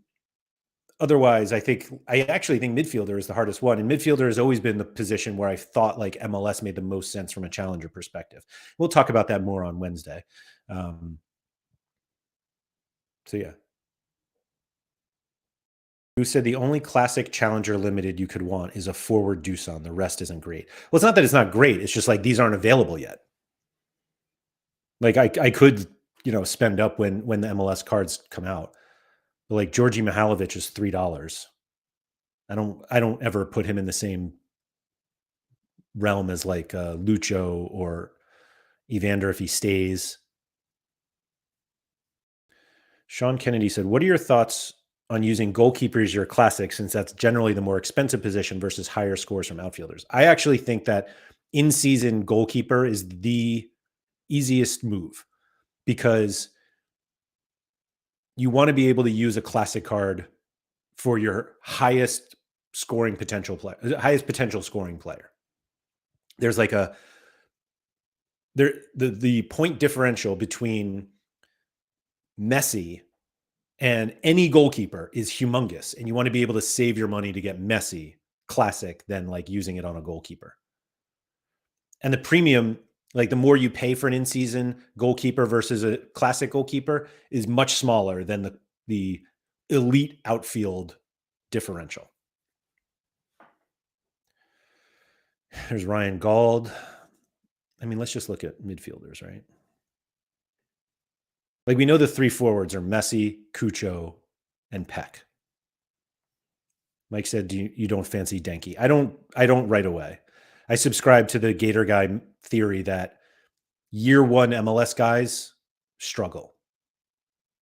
otherwise, I actually think midfielder is the hardest one. And midfielder has always been the position where I thought like MLS made the most sense from a challenger perspective. We'll talk about that more on Wednesday. So yeah. Who said the only classic challenger limited you could want is a forward Doosan. The rest isn't great. Well, it's not that it's not great. It's just like these aren't available yet. Like I could, spend up when the MLS cards come out. But like Georgi Mihailovic is $3. I don't ever put him in the same realm as like Lucho or Evander if he stays. Sean Kennedy said, what are your thoughts on using goalkeepers your classic, since that's generally the more expensive position versus higher scores from outfielders? I actually think that in-season goalkeeper is the easiest move because you want to be able to use a classic card for your highest scoring potential player, highest potential scoring player. There's like the point differential between Messi and any goalkeeper is humongous, and you want to be able to save your money to get Messi classic than like using it on a goalkeeper. And the premium, like the more you pay for an in-season goalkeeper versus a classic goalkeeper, is much smaller than the elite outfield differential. There's Ryan Gauld. I mean, let's just look at midfielders, right? Like we know the three forwards are Messi, Cucho, and Peck. Mike said, you don't fancy Denki? I don't right away. I subscribe to the Gator guy theory that year one MLS guys struggle.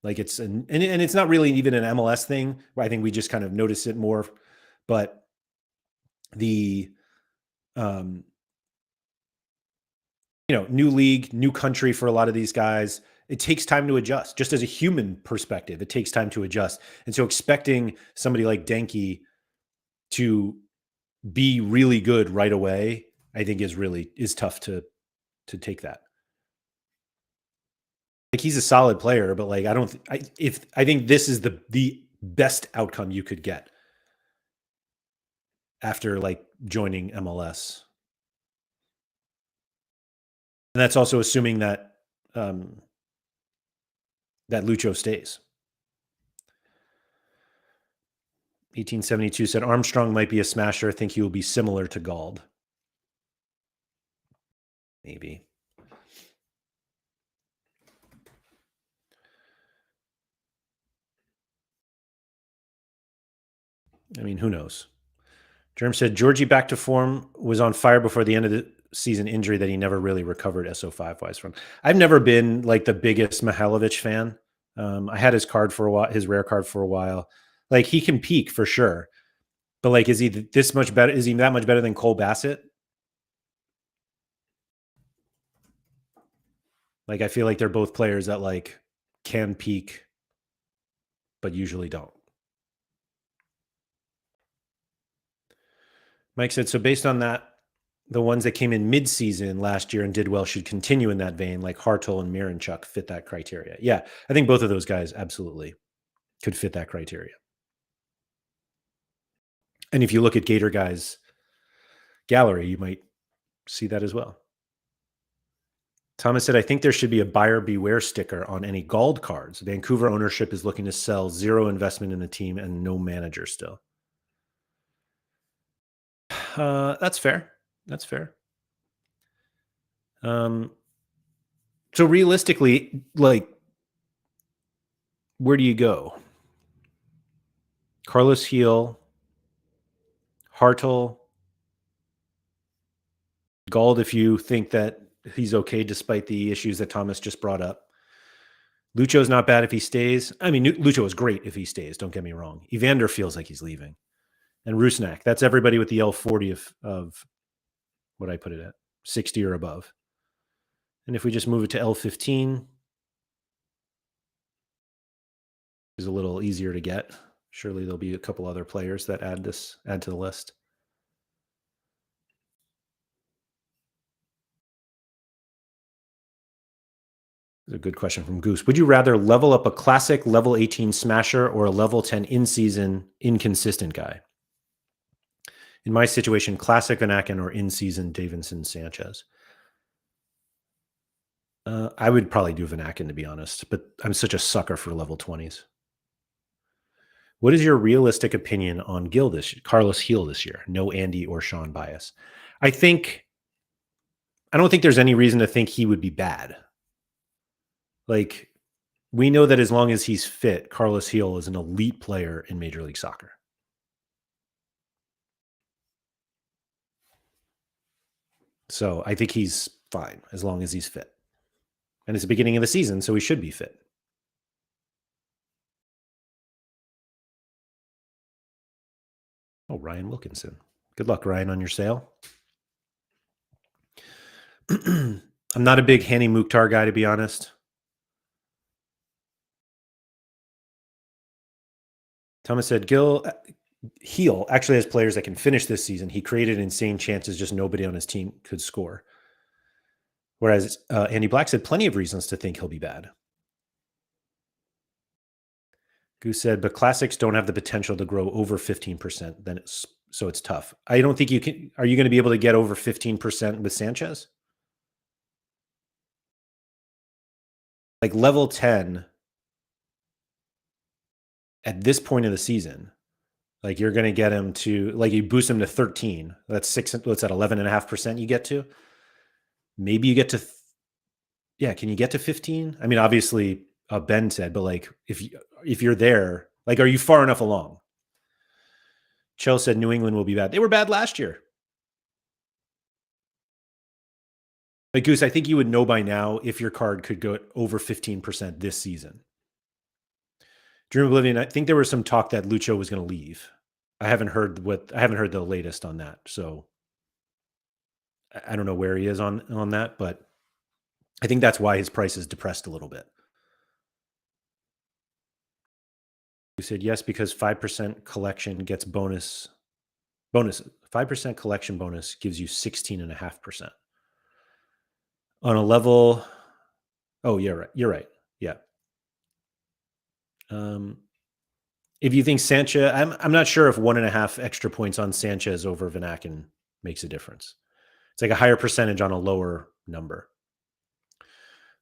Like and it's not really even an MLS thing. I think we just kind of notice it more. But the new league, new country for a lot of these guys, it takes time to adjust. Just as a human perspective, it takes time to adjust. And so expecting somebody like Denki to be really good right away, I think is tough to take that. Like he's a solid player, but like I think this is the best outcome you could get after like joining MLS. And that's also assuming that that Lucho stays. 1872 said Armstrong might be a smasher. I think he will be similar to Gauld. Maybe. I mean, who knows? Germ said Georgie back to form, was on fire before the end of the season injury that he never really recovered SO5 wise from. I've never been like the biggest Mihailovic fan. I had his card for a while, his rare card for a while. Like he can peak for sure, but like, is he this much better? Is he that much better than Cole Bassett? Like, I feel like they're both players that like can peak, but usually don't. Mike said, so based on that, the ones that came in mid-season last year and did well should continue in that vein, like Hartl and Miranchuk fit that criteria. Yeah, I think both of those guys absolutely could fit that criteria. And if you look at Gator guys' gallery, you might see that as well. Thomas said, I think there should be a buyer beware sticker on any Gauld cards. Vancouver ownership is looking to sell, zero investment in the team and no manager still. That's fair. That's fair. So realistically, like, where do you go? Carlos Heel, Hartl, Gauld, if you think that he's okay despite the issues that Thomas just brought up. Lucho's not bad if he stays. I mean, Lucho is great if he stays, don't get me wrong. Evander feels like he's leaving. And Rusnak, that's everybody with the L40 of what I put it at, 60 or above. And if we just move it to L15, is a little easier to get. Surely there'll be a couple other players that add to the list. This is a good question from Goose. Would you rather level up a classic level 18 smasher or a level 10 in-season inconsistent guy? In my situation, classic Vanaken or in-season Davinson Sanchez. I would probably do Vanaken, to be honest, but I'm such a sucker for level 20s. What is your realistic opinion on Carlos Heel this year? No Andy or Sean bias. I don't think there's any reason to think he would be bad. Like, we know that as long as he's fit, Carlos Heel is an elite player in Major League Soccer. So I think he's fine as long as he's fit. And it's the beginning of the season, so he should be fit. Oh, Ryan Wilkinson. Good luck, Ryan, on your sale. I'm not a big Hani Mukhtar guy, to be honest. Thomas said, Heel actually has players that can finish this season. He created insane chances, just nobody on his team could score. Whereas Andy Black said plenty of reasons to think he'll be bad. Goose said, but classics don't have the potential to grow over 15%. So it's tough. I don't think you can. Are you going to be able to get over 15% with Sanchez? Like level 10 at this point of the season, like you're going to get him to, like you boost him to 13. That's what's that, 11.5% you get to? Maybe you get to, yeah, can you get to 15? I mean, obviously, Ben said, but like if you're there, like, are you far enough along? Chell said New England will be bad. They were bad last year. But Goose, I think you would know by now if your card could go over 15% this season. Dream Oblivion, I think there was some talk that Lucho was going to leave. I haven't heard the latest on that. So I don't know where he is on that, but I think that's why his price is depressed a little bit. You said yes, because 5% collection gets bonus. 5% collection bonus gives you 16.5%. On a level. Oh, yeah, right. You're right. Yeah. If you think Sanchez, I'm not sure if 1.5 extra points on Sanchez over Vanaken makes a difference. It's like a higher percentage on a lower number.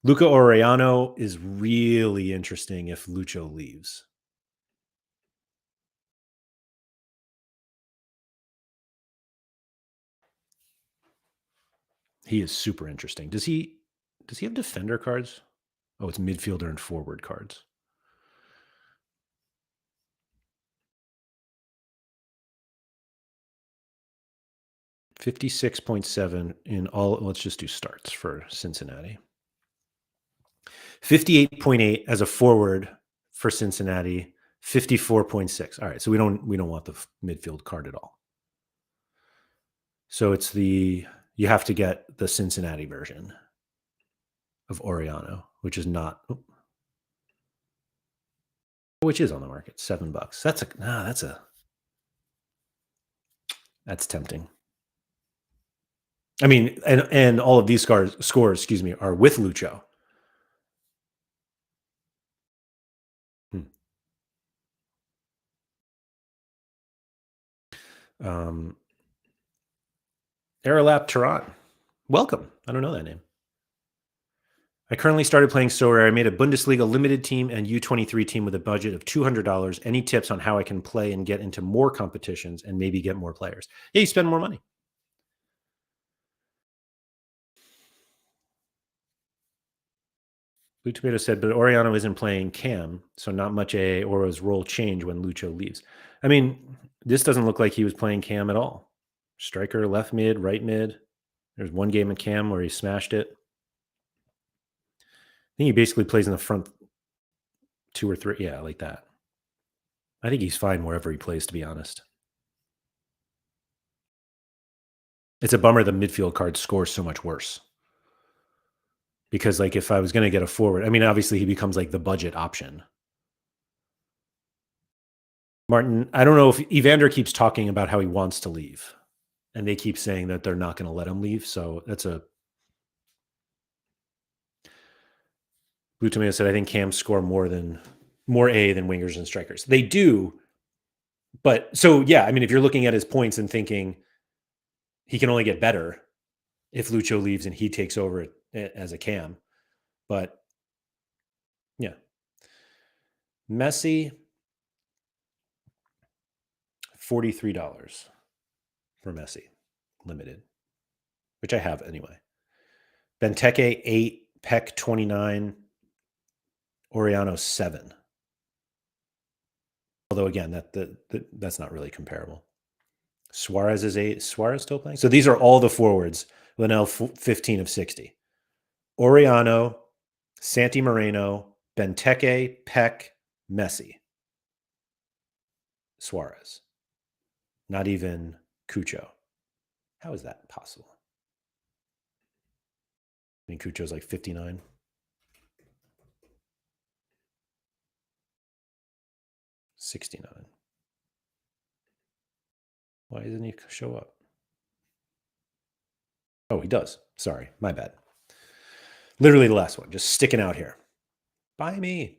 Luca Orellano is really interesting if Lucho leaves. He is super interesting. Does he have defender cards? Oh, it's midfielder and forward cards. $56.7 in all. Let's just do starts for Cincinnati. 58.8 as a forward for Cincinnati. 54.6. All right, so we don't want the midfield card at all. So it's you have to get the Cincinnati version of Orellano, which is not, which is on the market, $7. That's tempting. I mean, and all of these scores, excuse me, are with Lucho. Aerolap Tehran. Welcome. I don't know that name. I currently started playing Sorare. I made a Bundesliga limited team and U23 team with a budget of $200. Any tips on how I can play and get into more competitions and maybe get more players? Yeah, you spend more money. Blue Tomato said, but Oriano isn't playing Cam, so not much Oro's role change when Lucho leaves. I mean, this doesn't look like he was playing Cam at all. Striker, left mid, right mid. There's one game in Cam where he smashed it. I think he basically plays in the front 2 or 3. Yeah, like that. I think he's fine wherever he plays, to be honest. It's a bummer the midfield card scores so much worse. Because, like, if I was going to get a forward, I mean, obviously he becomes like the budget option. Martin, I don't know if Evander keeps talking about how he wants to leave, and they keep saying that they're not going to let him leave. So that's a. Blue Tomato said, I think Cams score more A than wingers and strikers. They do. But so, yeah, I mean, if you're looking at his points and thinking he can only get better if Lucho leaves and he takes over as a Cam. But yeah. Messi, $43 for Messi, limited, which I have anyway. Benteke, 8, Peck, 29, Oriano, 7. Although, again, that's not really comparable. Suarez is 8. Suarez still playing? So these are all the forwards. Linnell, 15 of 60. Oriano, Santi Moreno, Benteke, Peck, Messi. Suarez. Not even Cucho. How is that possible? I mean, Cucho's like 59. 69. Why doesn't he show up? Oh, he does. Sorry, my bad. Literally the last one, just sticking out here. Buy me.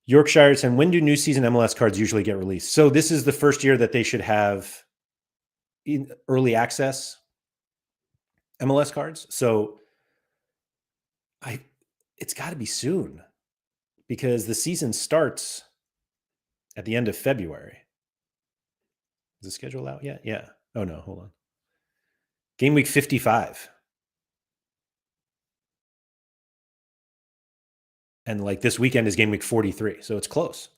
Yorkshire and when do new season MLS cards usually get released? So this is the first year that they should have early access MLS cards. So it's got to be soon because the season starts at the end of February. Is the schedule out yet? Yeah. Oh no, hold on. Game week 55. And like this weekend is game week 43. So it's close.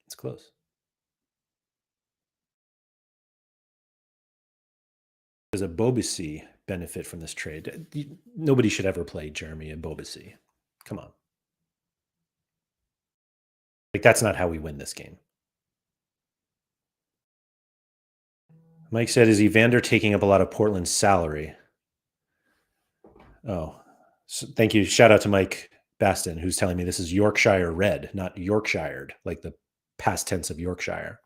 It's close. Does a Bobasi benefit from this trade? Nobody should ever play Jeremy and Bobasi. Come on. Like, that's not how we win this game. Mike said, is Evander taking up a lot of Portland's salary? Oh, so thank you. Shout out to Mike Baston, who's telling me this is Yorkshire red, not Yorkshired, like the past tense of Yorkshire.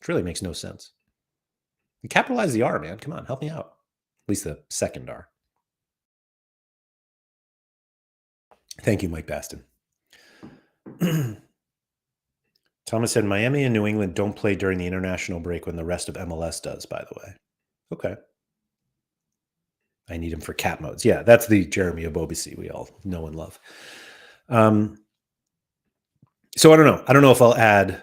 It really makes no sense. You capitalize the R, man. Come on, help me out. At least the second R. Thank you, Mike Baston. Thomas said Miami and New England don't play during the international break when the rest of MLS does, by the way. Okay. I need him for cat modes. Yeah, that's the Jeremy Ebobisi we all know and love. So I don't know. I don't know if I'll add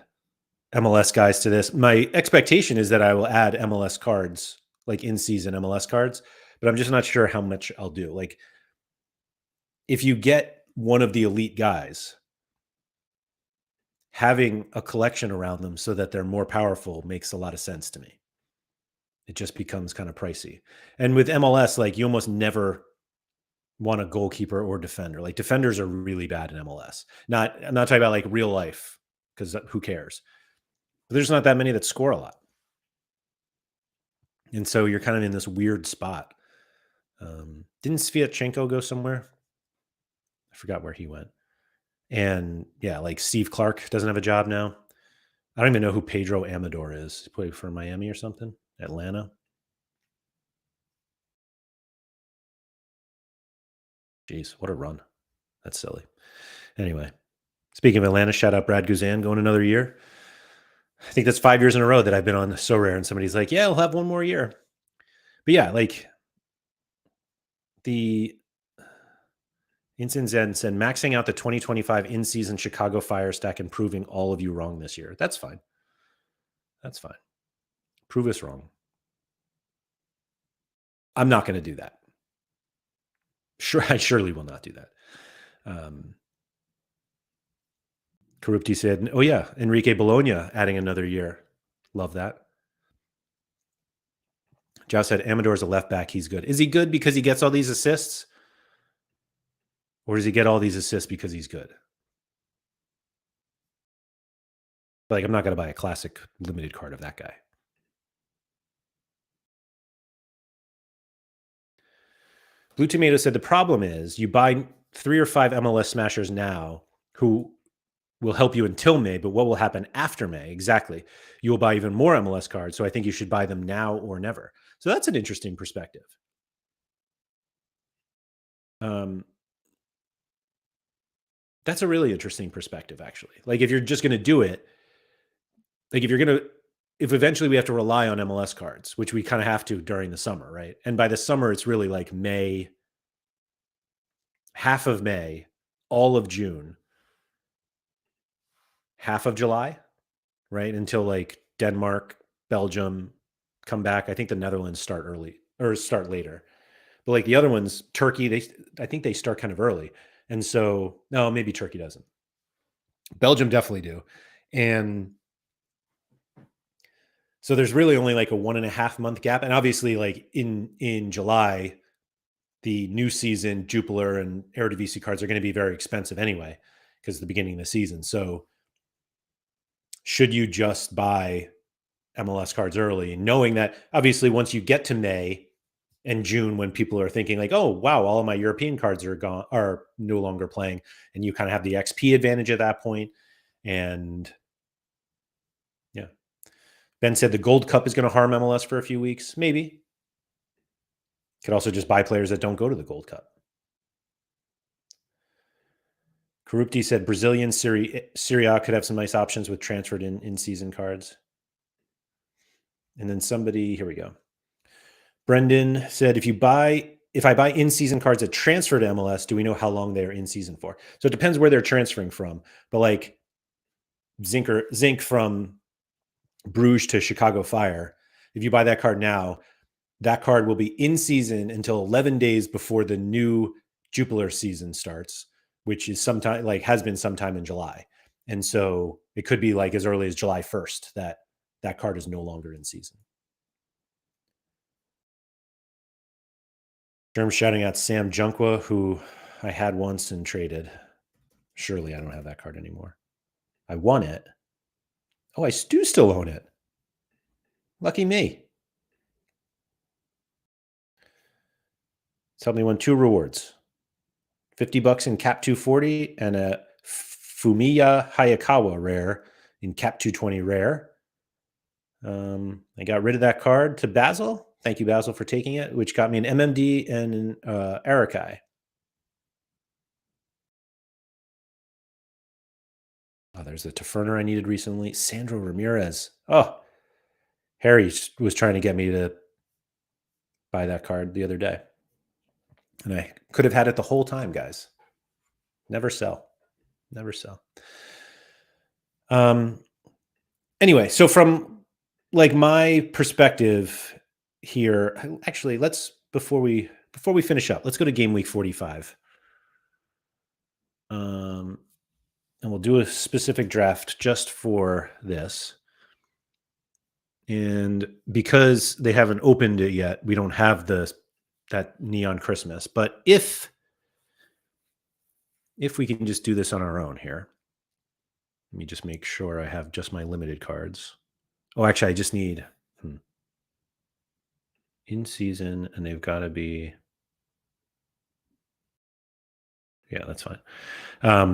MLS guys to this. My expectation is that I will add MLS cards, like in-season MLS cards, but I'm just not sure how much I'll do. Like, if you get one of the elite guys, having a collection around them so that they're more powerful makes a lot of sense to me. It just becomes kind of pricey. And with MLS, like, you almost never want a goalkeeper or defender. Like, defenders are really bad in MLS. I'm not talking about like real life, because who cares? But there's not that many that score a lot. And so you're kind of in this weird spot. Didn't Sviatchenko go somewhere? I forgot where he went. And yeah, like Steve Clark doesn't have a job now. I don't even know who Pedro Amador is. He played for Miami or something? Atlanta? Jeez, what a run. That's silly. Anyway, speaking of Atlanta, shout out Brad Guzan going another year. I think that's 5 years in a row that I've been on Sorare and somebody's like, yeah, we'll have one more year. But yeah, like the Inson Zen said, maxing out the 2025 in-season Chicago Fire stack and proving all of you wrong this year. That's fine. That's fine. Prove us wrong. I'm not going to do that. Sure, I surely will not do that. Corrupti said, oh yeah, Enrique Bologna adding another year. Love that. Josh said, Amador's a left back. He's good. Is he good because he gets all these assists? Or does he get all these assists because he's good? Like, I'm not going to buy a classic limited card of that guy. Blue Tomato said, the problem is you buy 3 or 5 MLS smashers now who will help you until May, but what will happen after May? Exactly. You will buy even more MLS cards. So I think you should buy them now or never. So that's an interesting perspective. That's a really interesting perspective, actually. Like, if you're just going to do it, like if eventually we have to rely on MLS cards, which we kind of have to during the summer, right? And by the summer, it's really like May, half of May, all of June, half of July, right? Until like Denmark, Belgium come back. I think the Netherlands start early or start later. But like the other ones, Turkey, I think they start kind of early. And so, no, maybe Turkey doesn't. Belgium definitely do. And so there's really only like a 1.5 month gap. And obviously, like in July, the new season Jupiler and Eredivisie cards are going to be very expensive anyway, because it's the beginning of the season. So should you just buy MLS cards early, knowing that obviously once you get to May and June, when people are thinking like, oh wow, all of my European cards are no longer playing, and you kind of have the XP advantage at that point. And yeah, Ben said the Gold Cup is going to harm MLS for a few weeks. Maybe. Could also just buy players that don't go to the Gold Cup. Karupti said Brazilian Serie A could have some nice options with transferred in-season cards. And then somebody, here we go. Brendan said, if I buy in-season cards that transfer to MLS, do we know how long they're in season for? So it depends where they're transferring from. But like Zinc from Bruges to Chicago Fire, if you buy that card now, that card will be in season until 11 days before the new Jupiler season starts, which is sometime has been sometime in July. And so it could be like as early as July 1st that card is no longer in season. Germ shouting out Sam Junkwa, who I had once and traded. Surely I don't have that card anymore. I won it. Oh, I do still own it. Lucky me. Somebody won 2 rewards. $50 in Cap 240 and a Fumiya Hayakawa rare in Cap 220 rare. I got rid of that card to Basil. Thank you, Basil, for taking it, which got me an MMD and an Arakai. Oh, there's a Taferner I needed recently. Sandro Ramirez. Oh, Harry was trying to get me to buy that card the other day. And I could have had it the whole time, guys. Never sell. Never sell. Anyway, so from like my perspective here, actually, before we finish up, let's go to Game Week 45. And we'll do a specific draft just for this. And because they haven't opened it yet, we don't have that Neon Christmas. But if we can just do this on our own here, let me just make sure I have just my limited cards. Oh, actually, I just need in season, and they've got to be. Yeah, that's fine.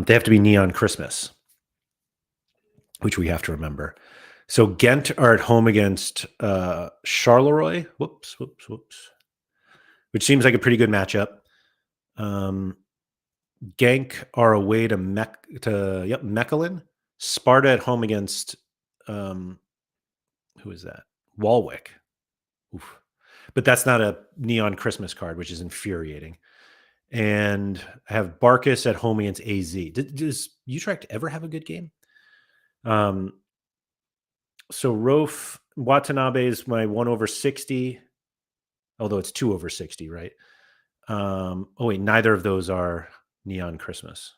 They have to be Neon Christmas, which we have to remember. So Ghent are at home against Charleroi. Whoops. Which seems like a pretty good matchup. Genk are away to Mechelen. Sparta at home against who is that? Walwick. Oof. But that's not a Neon Christmas card, which is infuriating. And I have Barkas at home against AZ. Does Utrecht ever have a good game? So Rofe Watanabe is my 1/60, although it's 2/60, right? Oh wait, neither of those are Neon Christmas.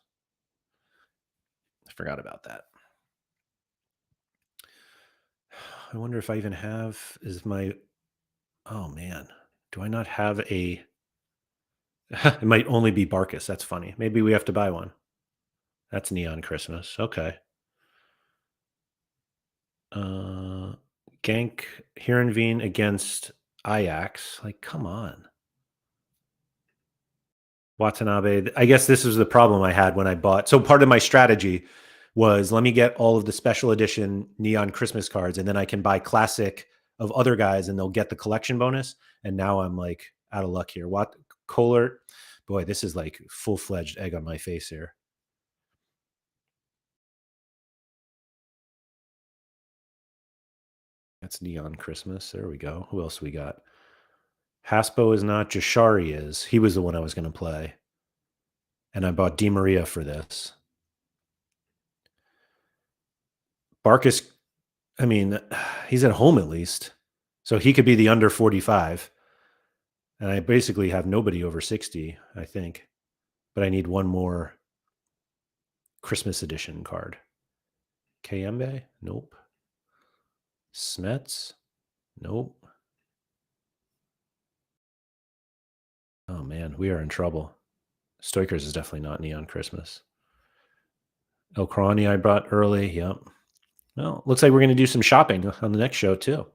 I forgot about that. I wonder if I even have oh man, do I not have a it might only be Barkas. That's funny. Maybe we have to buy one. That's Neon Christmas. Okay. Genk Heerenveen against Ajax. Like, come on. Watanabe. I guess this is the problem I had when I bought. So part of my strategy was let me get all of the special edition Neon Christmas cards, and then I can buy classic of other guys, and they'll get the collection bonus. And now I'm like out of luck here. Kohler, boy, this is like full-fledged egg on my face here. That's Neon Christmas. There we go. Who else we got? Haspo is not. Jashari is. He was the one I was going to play. And I bought Di Maria for this. Barkas, I mean, he's at home at least. So he could be the under 45. And I basically have nobody over 60, I think. But I need one more Christmas edition card. Kayembe? Nope. Smets? Nope. Oh, man, we are in trouble. Stoikers is definitely not Neon Christmas. El Crony I brought early. Yep. Well, looks like we're going to do some shopping on the next show, too.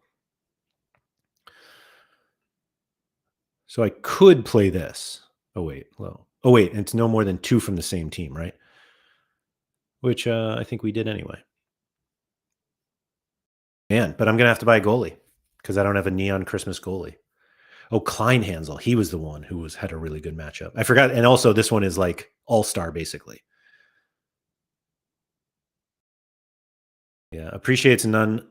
So I could play this. Oh, wait. Well, oh, wait. It's no more than 2 from the same team, right? Which I think we did anyway. Man, but I'm going to have to buy a goalie because I don't have a Neon Christmas goalie. Oh, Kleinhansel. He was the one who had a really good matchup. I forgot. And also this one is like all-star, basically. Yeah, appreciates none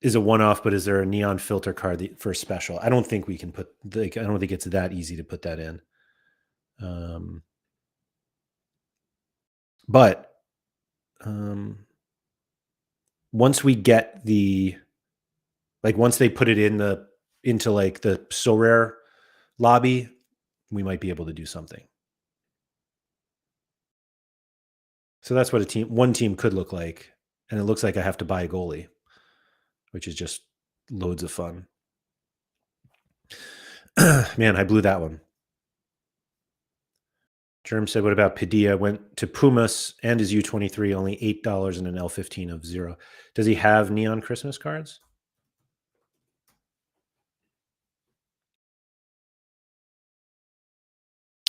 is a one-off, but is there a neon filter card for special? I don't think we can put. Like, I don't think it's that easy to put that in. Um, but um, once we get once they put it into like the Sorare lobby, we might be able to do something. So that's what one team could look like, and it looks like I have to buy a goalie, which is just loads of fun. Man, I blew that one. Germ said, "What about Padilla? Went to Pumas and his U23, only $8 and an L15 of 0. Does he have neon Christmas cards?"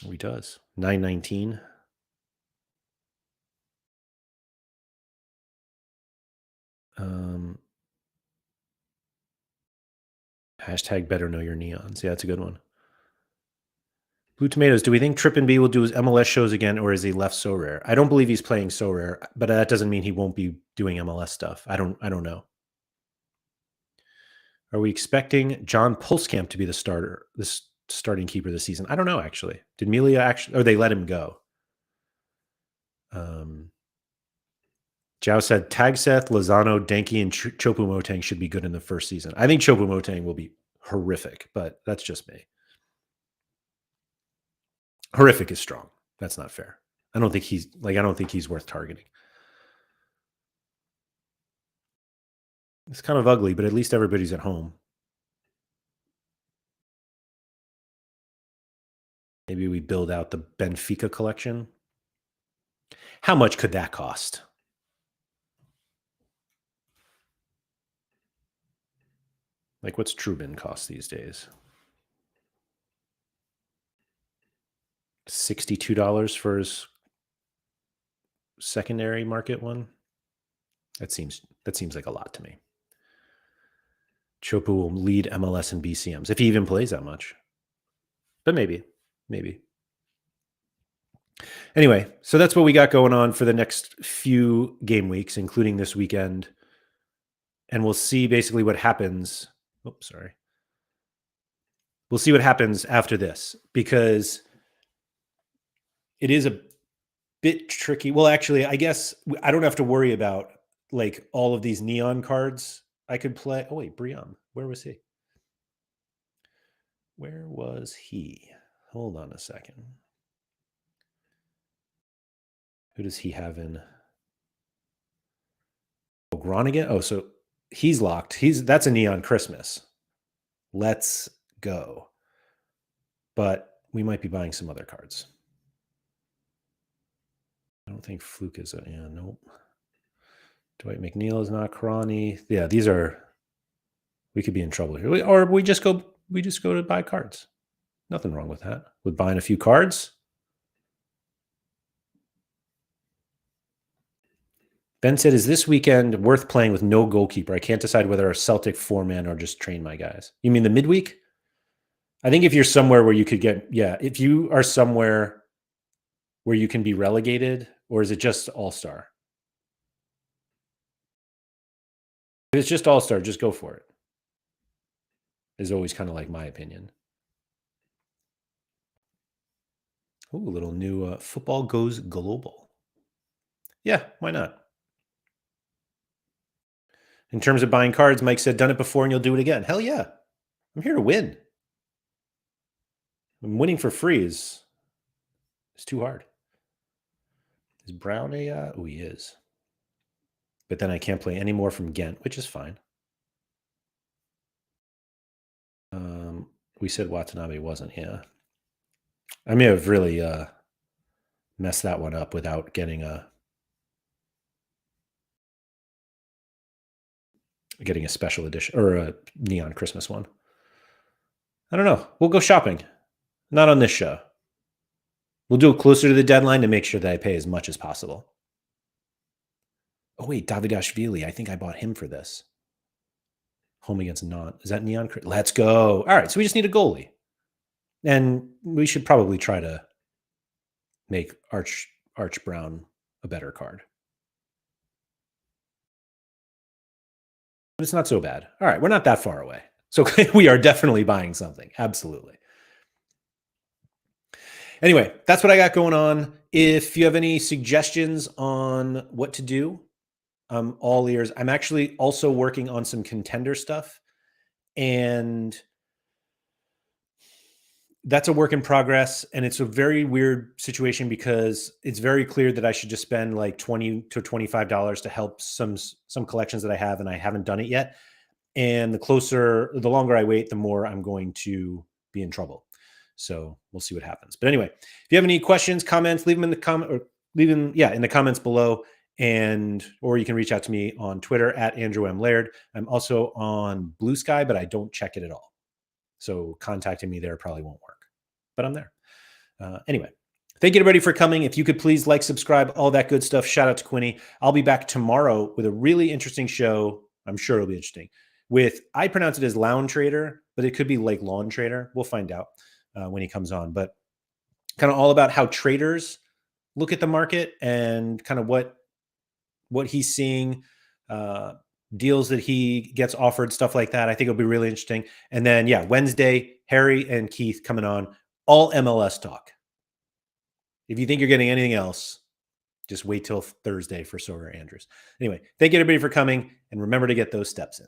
Oh, he does. 919. Hashtag better know your neons. Yeah, that's a good one. Blue Tomatoes, do we think Trippin B will do his MLS shows again, or is he left Sorare? I don't believe he's playing Sorare, but that doesn't mean he won't be doing MLS stuff. I don't know. Are we expecting John Pulskamp to be the starting keeper this season? I don't know, actually. Did Melia actually, or they let him go? Zhao said Tagseth, Lozano, Denki, and Chopu Motang should be good in the first season. I think Chopu Motang will be horrific, but that's just me. Horrific is strong. That's not fair. I don't think he's worth targeting. It's kind of ugly, but at least everybody's at home. Maybe we build out the Benfica collection. How much could that cost? Like, what's Trubin cost these days? $62 for his secondary market one. That seems like a lot to me. Chopu will lead MLS and BCMs if he even plays that much. But maybe. Anyway, so that's what we got going on for the next few game weeks, including this weekend. And we'll see basically what happens. Oops, sorry. We'll see what happens after this, because it is a bit tricky. Well, actually, I guess I don't have to worry about like all of these neon cards I could play. Oh, wait, Briam. Where was he? Hold on a second. Who does he have in? Oh, Groningen? Oh, so he's locked. That's a neon Christmas. Let's go. But we might be buying some other cards. I don't think Fluke is nope. Dwight McNeil is not Karani. Yeah, we could be in trouble here. Or we just go to buy cards. Nothing wrong with that. With buying a few cards. Ben said, "Is this weekend worth playing with no goalkeeper? I can't decide whether a Celtic 4-man or just train my guys." You mean the midweek? I think if you're somewhere where you could if you are somewhere where you can be relegated, or is it just All-Star? If it's just All-Star, just go for it. Is always kind of like my opinion. Ooh, a little new football goes global. Yeah, why not? In terms of buying cards, Mike said, "Done it before and you'll do it again." Hell yeah. I'm here to win. Winning for free is too hard. Is Brown a? Oh, he is. But then I can't play any more from Ghent, which is fine. We said Watanabe wasn't. Yeah, I may have really messed that one up without getting a special edition or a neon Christmas one. I don't know. We'll go shopping. Not on this show. We'll do it closer to the deadline to make sure that I pay as much as possible. Oh, wait, Davidashvili. I think I bought him for this. Home against Nantes. Is that neon? Let's go. All right, so we just need a goalie. And we should probably try to make Arch Brown a better card. but it's not so bad. All right, we're not that far away. So we are definitely buying something. Absolutely. Anyway, that's what I got going on. If you have any suggestions on what to do, I'm all ears. I'm actually also working on some contender stuff, and that's a work in progress. And it's a very weird situation because it's very clear that I should just spend like $20 to $25 to help some collections that I have, and I haven't done it yet. And the longer I wait, the more I'm going to be in trouble. So we'll see what happens. But anyway, if you have any questions, comments, leave them in the comment or in the comments below. Or you can reach out to me on Twitter at Andrew M. Laird. I'm also on Blue Sky, but I don't check it at all. So contacting me there probably won't work, but I'm there. Anyway, thank you everybody for coming. If you could please like, subscribe, all that good stuff. Shout out to Quinny. I'll be back tomorrow with a really interesting show. I'm sure it'll be interesting. I pronounce it as Lawn Trader, but it could be like Lawn Trader. We'll find out when he comes on. But kind of all about how traders look at the market and kind of what he's seeing, deals that he gets offered, stuff like that. I think it'll be really interesting. And then, Wednesday, Harry and Keith coming on, all MLS talk. If you think you're getting anything else, just wait till Thursday for Sorare Andrews. Anyway, thank you everybody for coming, and remember to get those steps in.